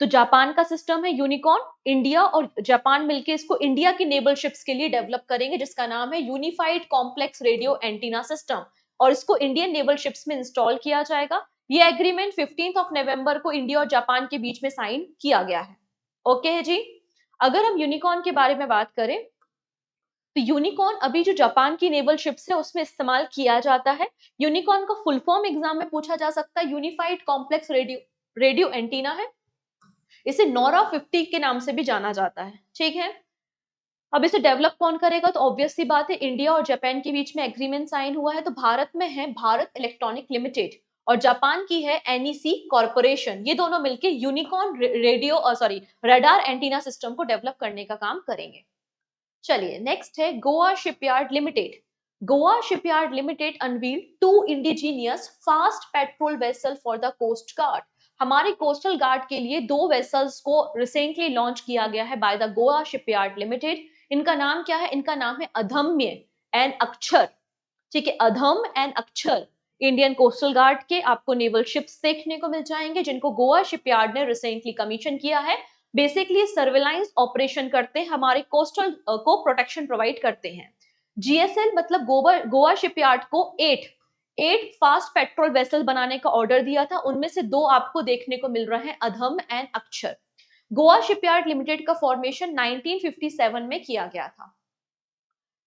Speaker 1: तो जापान का सिस्टम है यूनिकॉर्न, इंडिया और जापान मिलकर इसको इंडिया की नेवल शिप्स के लिए डेवलप करेंगे, जिसका नाम है unified complex radio antenna system, और इसको इंडियन नेवल शिप्स में इंस्टॉल किया जाएगा। ये एग्रीमेंट 15 नवंबर को इंडिया और जापान के बीच में साइन किया गया है। ओके है जी। अगर हम यूनिकॉर्न के बारे में बात करें, तो यूनिकॉर्न अभी जो जापान की नेवल शिप्स है उसमें इस्तेमाल किया जाता है। यूनिकॉर्न का फुल फॉर्म एग्जाम में पूछा जा सकता है, unified complex radio radio antenna है। इसे नोरा 50 के नाम से भी जाना जाता है। ठीक है, अब इसे डेवलप कौन करेगा? तो ऑब्वियस सी बात है, इंडिया और जापान के बीच में एग्रीमेंट साइन हुआ है। तो भारत में है भारत इलेक्ट्रॉनिक लिमिटेड, और जापान की है एनईसी कॉर्पोरेशन। ये दोनों मिलकर unicorn radio sorry radar antenna system को डेवलप करने का काम करेंगे। चलिए नेक्स्ट है Goa shipyard limited. Goa shipyard limited unveil two indigenous fast patrol vessel for the coast guard. हमारे कोस्टल गार्ड के लिए दो वेसल्स को रिसेंटली लॉन्च किया गया है by the Goa shipyard limited. इनका नाम क्या है? इनका नाम है अधम्य एंड अक्षर। ठीक है, अधम एंड अक्षर इंडियन कोस्टल गार्ड के आपको नेवल शिप्स देखने को मिल जाएंगे, जिनको गोवा शिपयार्ड ने रिसेंटली कमीशन किया है। बेसिकली सर्विलांस ऑपरेशन करते हैं, हमारे कोस्टल को प्रोटेक्शन प्रोवाइड करते हैं। जीएसएल मतलब गोवा शिपयार्ड को 8 फास्ट पेट्रोल वेसल बनाने का ऑर्डर दिया था, उनमें से 2 आपको देखने को मिल रहे हैं, अधम एंड अक्षर। गोवा शिपयार्ड लिमिटेड का फॉर्मेशन 1957 में किया गया था।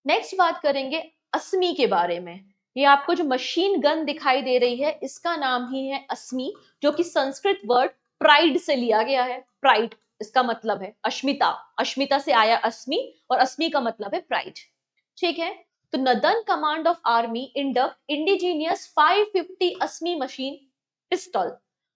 Speaker 1: नेक्स्ट बात करेंगे अस्मी के बारे में। ये आपको जो मशीन गन दिखाई दे रही है, इसका नाम ही है अस्मी, जो कि संस्कृत वर्ड प्राइड से लिया गया है। प्राइड इसका मतलब है अश्मिता, अश्मिता से आया अस्मी, और अस्मी का मतलब है प्राइड। ठीक है, तो northern command of army induct indigenous 550 Asmi machine pistol.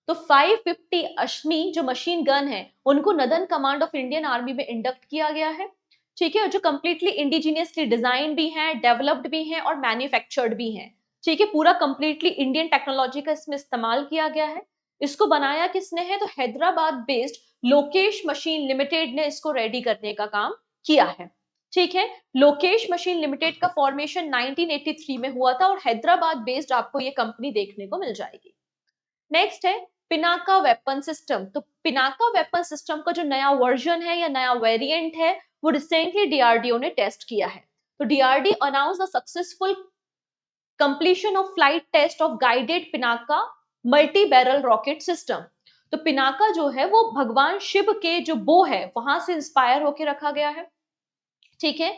Speaker 1: तो 550 अश्मी जो मशीन गन है उनको northern command of Indian army में इंडक्ट किया गया है, ठीक है, और जो कंप्लीटली इंडिजीनियसली डिजाइन भी है, डेवलप्ड भी है और मैन्युफैक्चर्ड भी है, ठीक है, पूरा कंप्लीटली इंडियन टेक्नोलॉजी का इसमें इस्तेमाल किया गया है। इसको बनाया किसने है, तो Hyderabad based Lokesh machine limited ने इसको रेडी करने का काम किया है, ठीक है। लोकेश मशीन लिमिटेड का फॉर्मेशन 1983 में हुआ था और हैदराबाद बेस्ड आपको ये कंपनी देखने को मिल जाएगी। नेक्स्ट है पिनाका वेपन सिस्टम। तो पिनाका वेपन सिस्टम का जो नया वर्जन है या नया वेरिएंट है वो रिसेंटली डीआरडीओ ने टेस्ट किया है। तो DRDO announce the successful completion of flight test of guided Pinaka multi barrel rocket system. तो पिनाका जो है वो भगवान शिव के जो बो है वहां से इंस्पायर होकर रखा गया है, ठीक है।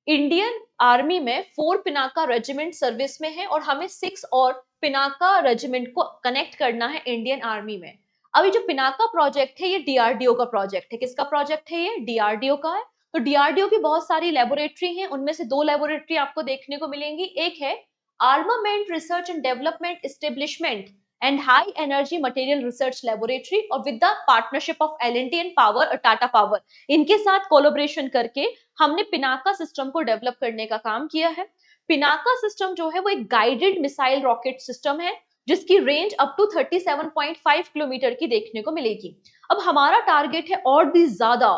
Speaker 1: इंडियन आर्मी में 4 पिनाका रेजिमेंट सर्विस में है और हमें 6 और पिनाका रेजिमेंट को कनेक्ट करना है इंडियन आर्मी में। अभी जो पिनाका प्रोजेक्ट है ये डीआरडीओ का प्रोजेक्ट है। किसका प्रोजेक्ट है, ये डीआरडीओ का है। तो डीआरडीओ की बहुत सारी लेबोरेटरी हैं, उनमें से 2 लेबोरेटरी आपको देखने को मिलेंगी। एक है armament research and development establishment and high energy material research laboratory और विद द पार्टनरशिप ऑफ एल&टी एंड पावर और टाटा पावर, इनके साथ कोलैबोरेशन करके हमने पिनाका सिस्टम को डेवलप करने का काम किया है। पिनाका सिस्टम जो है वो एक गाइडेड मिसाइल रॉकेट सिस्टम है जिसकी रेंज अप टू 37.5 किलोमीटर की देखने को मिलेगी। अब हमारा टारगेट है और भी ज्यादा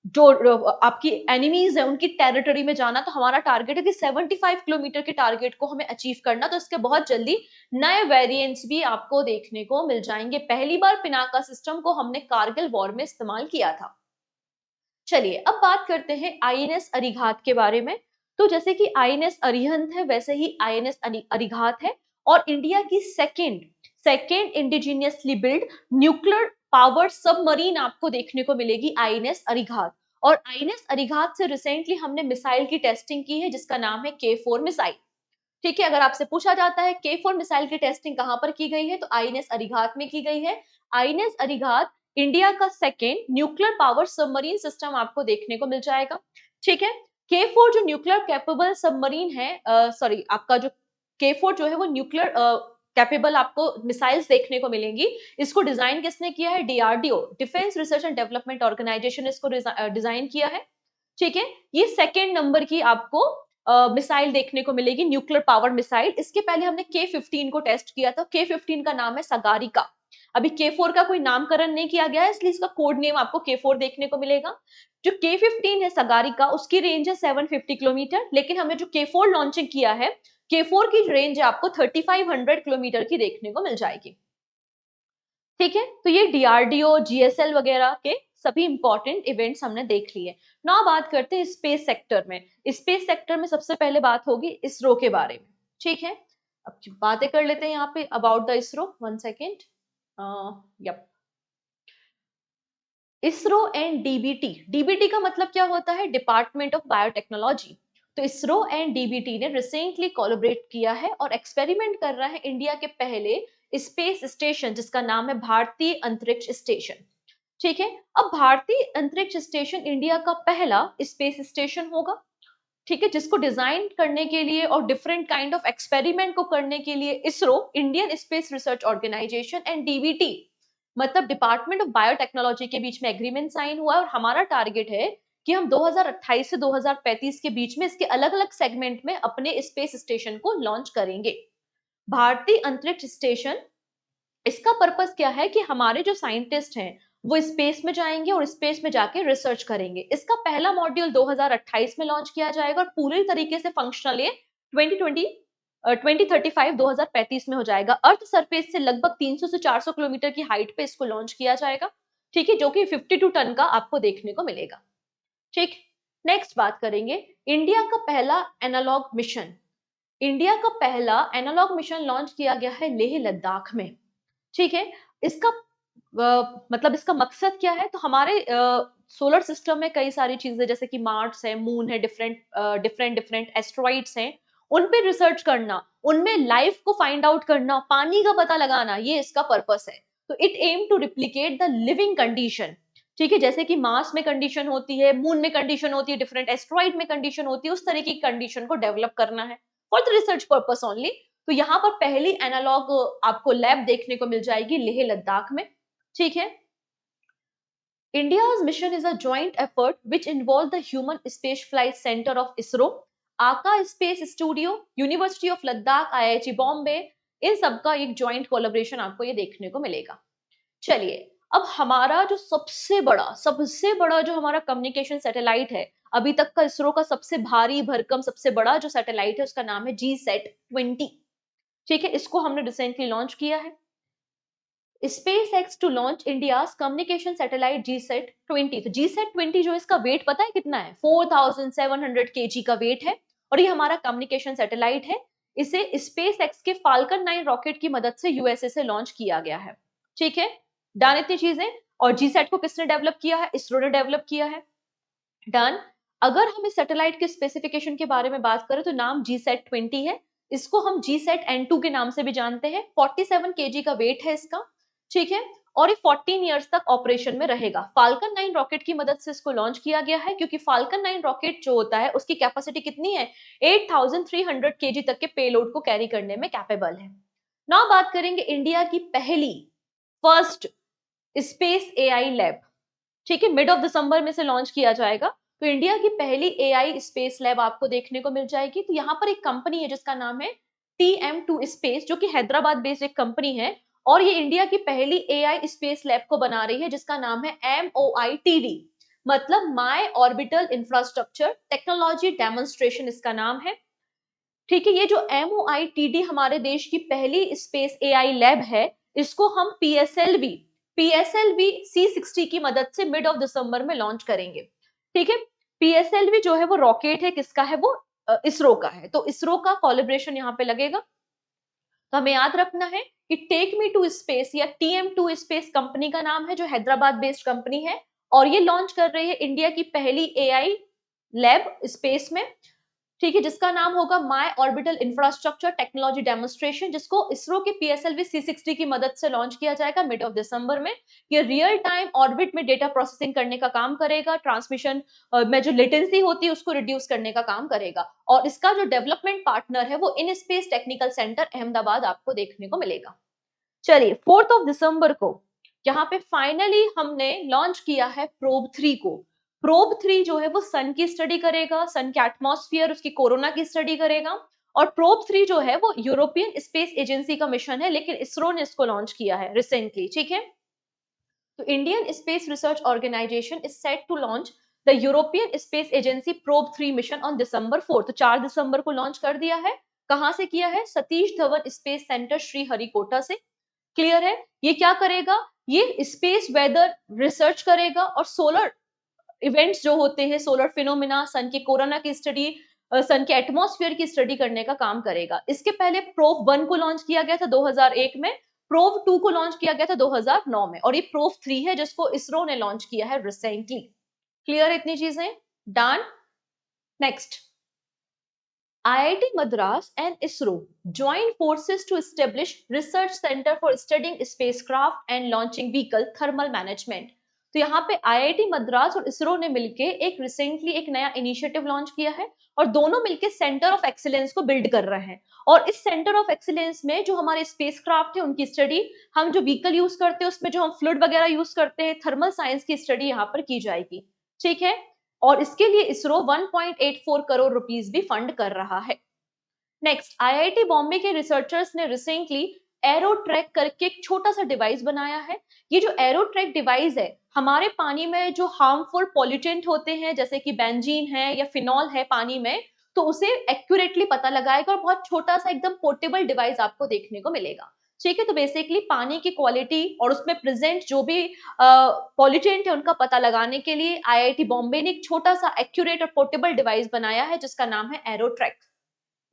Speaker 1: जो आपकी एनिमीज है उनकी टेरिटरी में जाना, तो हमारा टारगेट है कि 75 किलोमीटर के टारगेट को हमें अचीव करना। तो इसके बहुत जल्दी नए वेरिएंट्स भी आपको देखने को मिल जाएंगे। पहली बार पिनाका सिस्टम को हमने कारगिल वॉर में इस्तेमाल किया था। चलिए अब बात करते हैं आईएनएस अरिघात के बारे में। तो जैसे कि आईएनएस अरिहंत है वैसे ही आईएनएस अरिघात है और इंडिया की second indigenously build nuclear power submarine आपको देखने को मिलेगी आईएनएस अरिघात। और आईएनएस अरिघात से रिसेंटली हमने मिसाइल की टेस्टिंग की है जिसका नाम है K4 मिसाइल, ठीक है। अगर आपसे पूछा जाता है K4 मिसाइल की टेस्टिंग कहां पर की गई है तो आईएनएस अरिघात में की गई है। आईएनएस अरिघात इंडिया का second nuclear power submarine system आपको देखने को मिल जाएगा, ठीक है। K4 जो न्यूक्लियर कैपेबल सबमरीन है, सॉरी आपका जो K4 जो है वो न्यूक्लियर कैपेबल आपको मिसाइल्स देखने को मिलेंगी। इसको डिजाइन किसने किया है, DRDO defence research and development organisation इसको डिजाइन किया है, ठीक है। ये सेकेंड नंबर की आपको मिसाइल देखने को मिलेगी, न्यूक्लियर पावर मिसाइल। इसके पहले हमने K15 को टेस्ट किया था। K15 का नाम है सगारिका। अभी K4 का कोई नामकरण नहीं किया गया है इसलिए इसका कोड नेम आपको K4 देखने को मिलेगा। जो K15 है सगारिका उसकी रेंज है 750 किलोमीटर, लेकिन हमने जो K4 लॉन्चिंग किया है K4 की रेंज है आपको 3500 किलोमीटर की देखने को मिल जाएगी, ठीक है। तो ये डीआरडीओ जीएसएल वगैरह के सभी इंपॉर्टेंट इवेंट्स हमने देख लिए। नाउ बात करते हैं स्पेस सेक्टर में। स्पेस सेक्टर में सबसे पहले बात होगी इसरो के बारे में, ठीक है। अब बातें कर लेते हैं यहाँ पे about the ISRO. 1 second. Yep, ISRO and DBT. DBT का मतलब क्या होता है, डिपार्टमेंट ऑफ बायोटेक्नोलॉजी। तो इसरो एंड डीबीटी ने रिसेंटली कोलैबोरेट किया है और एक्सपेरिमेंट कर रहा है इंडिया के पहले स्पेस स्टेशन जिसका नाम है भारतीय अंतरिक्ष स्टेशन, ठीक है। अब भारतीय अंतरिक्ष स्टेशन इंडिया का पहला स्पेस स्टेशन होगा, ठीक है, जिसको डिजाइन करने के लिए और डिफरेंट काइंड ऑफ एक्सपेरिमेंट को करने के लिए ISRO, Indian space research organisation and DBT मतलब डिपार्टमेंट ऑफ बायोटेक्नोलॉजी के बीच में एग्रीमेंट साइन हुआ है। और हमारा टारगेट है कि हम 2028 से 2035 के बीच में इसके अलग अलग सेगमेंट में अपने स्पेस स्टेशन को लॉन्च करेंगे। भारतीय अंतरिक्ष स्टेशन, इसका पर्पस क्या है कि हमारे जो साइंटिस्ट हैं वो स्पेस में जाएंगे और स्पेस में जाके रिसर्च करेंगे। इसका पहला मॉड्यूल 2028 में लॉन्च किया जाएगा और पूरी तरीके से फंक्शनल ये 2035 में हो जाएगा। अर्थ सरफेस से लगभग 300 से 400 किलोमीटर की हाइट पे इसको लॉन्च किया जाएगा, ठीक है, जो कि 52 टन का आपको देखने को मिलेगा, ठीक। नेक्स्ट बात करेंगे इंडिया का पहला एनालॉग मिशन। इंडिया का पहला एनालॉग मिशन लॉन्च किया गया है लेह लद्दाख में, ठीक है। इसका मतलब इसका मकसद क्या है, तो हमारे सोलर सिस्टम में कई सारी चीजें जैसे कि मार्स है, मून है, डिफरेंट एस्ट्रॉइड्स हैं, उन पे रिसर्च करना, उनमें लाइफ को फाइंड आउट करना, पानी का पता लगाना, ये इसका पर्पस है। तो it aim to replicate the living condition, ठीक है। जैसे कि मार्स में कंडीशन होती है, मून में कंडीशन होती है, डिफरेंट एस्ट्रॉइड में कंडीशन होती है, उस तरह की कंडीशन को डेवलप करना है for the research purpose only. तो यहाँ पर पहली एनालॉग आपको लैब देखने को मिल जाएगी लेह लद्दाख में, ठीक है। India's mission is a joint effort which involves the Human Spaceflight Center of ISRO, aka space studio, university of Ladakh, IIT Bombay, इन सबका एक ज्वाइंट कोलैबोरेशन आपको ये देखने को मिलेगा। चलिए, अब हमारा जो सबसे बड़ा जो हमारा कम्युनिकेशन सैटेलाइट है, अभी तक का इसरो का सबसे भारी भरकम सबसे बड़ा जो सैटेलाइट है उसका नाम है GSAT-20, ठीक है। इसको हमने रिसेंटली लॉन्च किया है। SpaceX to launch India's communication satellite GSAT-20। तो GSAT-20 जो इसका वेट पता है कितना है? 4700 kg का वेट है और ये हमारा कम्युनिकेशन सैटेलाइट है। इसे SpaceX के फाल्कन 9 रॉकेट की मदद से यूएसए से लॉन्च किया गया है, ठीक है। डन इतनी चीजें। और GSAT को किसने डेवलप किया है? इसरो ने डेवलप किया है। डन। अगर हम इस सैटेलाइट के स्पेसिफिकेशन के बारे में बात करें तो नाम GSAT-20 है। इसको हम GSAT-N2 के नाम से भी जानते हैं। 47 kg का वेट है इसका, ठीक है। और ये 14 इयर्स तक ऑपरेशन में रहेगा। फाल्कन 9 रॉकेट की मदद से इसको लॉन्च किया गया है, क्योंकि फाल्कन 9 रॉकेट जो होता है उसकी कैपेसिटी कितनी है? 8300 kg तक के पेलोड को कैरी करने में कैपेबल है। नाउ बात करेंगे इंडिया की पहली फर्स्ट स्पेस एआई लैब, ठीक है। मिड ऑफ दिसंबर में से लॉन्च किया जाएगा। तो इंडिया की पहली एआई स्पेस लैब आपको देखने को मिल जाएगी। तो यहाँ पर एक कंपनी है जिसका नाम है TM2 स्पेस, जो कि हैदराबाद बेस्ड एक कंपनी है, और ये इंडिया की पहली एआई स्पेस लैब को बना रही है जिसका नाम है MOITD, मतलब माई ऑर्बिटल इंफ्रास्ट्रक्चर टेक्नोलॉजी डेमोन्स्ट्रेशन इसका नाम है, ठीक है। ये जो MOITD हमारे देश की पहली स्पेस एआई लैब है, इसको हम PSLV C60 की मदद से मिड ऑफ दिसंबर में लॉन्च करेंगे, ठीक है। PSLV जो है वो रॉकेट है, किसका है वो? इसरो का है। तो इसरो का कोलैबोरेशन यहाँ पे लगेगा। तो हमें याद रखना है कि टेक मी टू स्पेस या TM2 स्पेस कंपनी का नाम है, जो हैदराबाद बेस्ड कंपनी है, और ये लॉन्च कर रही है इंडिया की पहली एआई लैब स्पेस में, ठीक है, जिसका नाम होगा माई ऑर्बिटल इंफ्रास्ट्रक्चर टेक्नोलॉजी डेमोन्स्ट्रेशन, जिसको इसरो के PSLV C60 की मदद से लॉन्च किया जाएगा मिड ऑफ दिसंबर में। ये रियल टाइम ऑर्बिट में डेटा प्रोसेसिंग करने का काम करेगा, ट्रांसमिशन में जो लेटेंसी होती है उसको रिड्यूस करने का काम करेगा, और इसका जो डेवलपमेंट पार्टनर है वो in space technical centre Ahmedabad आपको देखने को मिलेगा। चलिए, 4 ऑफ दिसंबर को यहाँ पे फाइनली हमने लॉन्च किया है प्रोब 3 को। प्रोब 3 जो है वो सन की स्टडी करेगा, सन के एटमॉस्फेयर, उसकी कोरोना की स्टडी करेगा। और प्रोब 3 जो है वो यूरोपियन स्पेस एजेंसी का मिशन है, लेकिन इसरो ने इसको लॉन्च किया है रिसेंटली, ठीक है। तो Indian space research organisation is set to launch the European space agency probe 3 mission on December 4। तो 4 दिसंबर को लॉन्च कर दिया है। कहां से किया है? सतीश धवन स्पेस सेंटर श्रीहरिकोटा से। क्लियर है? ये क्या करेगा? ये स्पेस वेदर रिसर्च करेगा और सोलर इवेंट्स जो होते हैं, सोलर फिनोमिना, सन की कोरोना की स्टडी, सन के एटमॉस्फेयर की स्टडी करने का काम करेगा। इसके पहले प्रोब 1 को लॉन्च किया गया था 2001 में, प्रोब 2 को लॉन्च किया गया था 2009 में, और ये प्रोब 3 है जिसको इसरो ने लॉन्च किया है रिसेंटली। क्लियर इतनी चीजें? Done. Next, IIT Madras and ISRO join forces to establish research center for studying spacecraft and launching vehicle thermal management। तो यहाँ पे IIT मद्रास और इसरो ने मिलके एक रिसेंटली एक नया इनिशिएटिव लॉन्च किया है, और दोनों मिलके सेंटर ऑफ एक्सीलेंस को बिल्ड कर रहे हैं। और इस सेंटर ऑफ एक्सीलेंस में जो हमारे स्पेसक्राफ्ट है उनकी स्टडी, हम जो व्हीकल यूज करते हैं उसमें जो हम फ्लूइड वगैरह यूज करते हैं, थर्मल साइंस की स्टडी यहाँ पर की जाएगी, ठीक है। और इसके लिए इसरो 1.84 करोड़ रुपीस भी फंड कर रहा है। नेक्स्ट, IIT बॉम्बे के रिसर्चर्स ने रिसेंटली एरो ट्रैक करके एक छोटा सा डिवाइस बनाया है। ये जो एरो ट्रैक डिवाइस है, हमारे पानी में जो हार्मफुल पॉल्यूटेंट होते हैं जैसे कि बेंजीन है या फिनॉल है पानी में, तो उसे एक्यूरेटली पता लगाएगा, और बहुत छोटा सा एकदम पोर्टेबल डिवाइस आपको देखने को मिलेगा, ठीक है। तो बेसिकली पानी की क्वालिटी और उसमें प्रेजेंट जो भी पॉल्यूटेंट है उनका पता लगाने के लिए IIT बॉम्बे ने एक छोटा सा एक्यूरेट और पोर्टेबल डिवाइस बनाया है जिसका नाम है एरो ट्रैक।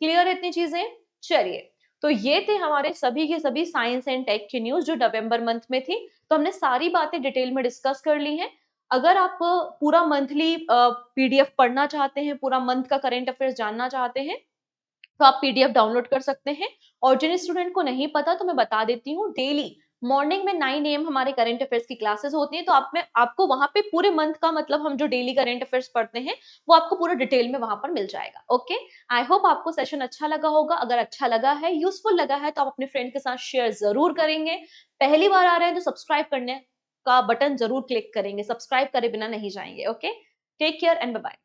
Speaker 1: क्लियर इतनी चीजें? चलिए, तो ये थे हमारे सभी के सभी साइंस एंड टेक की न्यूज जो नवंबर मंथ में थी। तो हमने सारी बातें डिटेल में डिस्कस कर ली हैं। अगर आप पूरा मंथली PDF पढ़ना चाहते हैं, पूरा मंथ का करंट अफेयर्स जानना चाहते हैं, तो आप PDF डाउनलोड कर सकते हैं। और जिन स्टूडेंट को नहीं पता तो मैं बता देती हूँ, डेली मॉर्निंग में 9 AM हमारे करंट अफेयर्स की क्लासेस होती हैं, तो आपको वहां पे पूरे मंथ का मतलब हम जो डेली करंट अफेयर्स पढ़ते हैं वो आपको पूरा डिटेल में वहां पर मिल जाएगा। ओके, आई होप आपको सेशन अच्छा लगा होगा। अगर अच्छा लगा है, यूजफुल लगा है, तो आप अपने फ्रेंड के साथ शेयर जरूर करेंगे। पहली बार आ रहे हैं तो सब्सक्राइब करने का बटन जरूर क्लिक करेंगे, सब्सक्राइब करे बिना नहीं जाएंगे। Okay, take care and bye bye.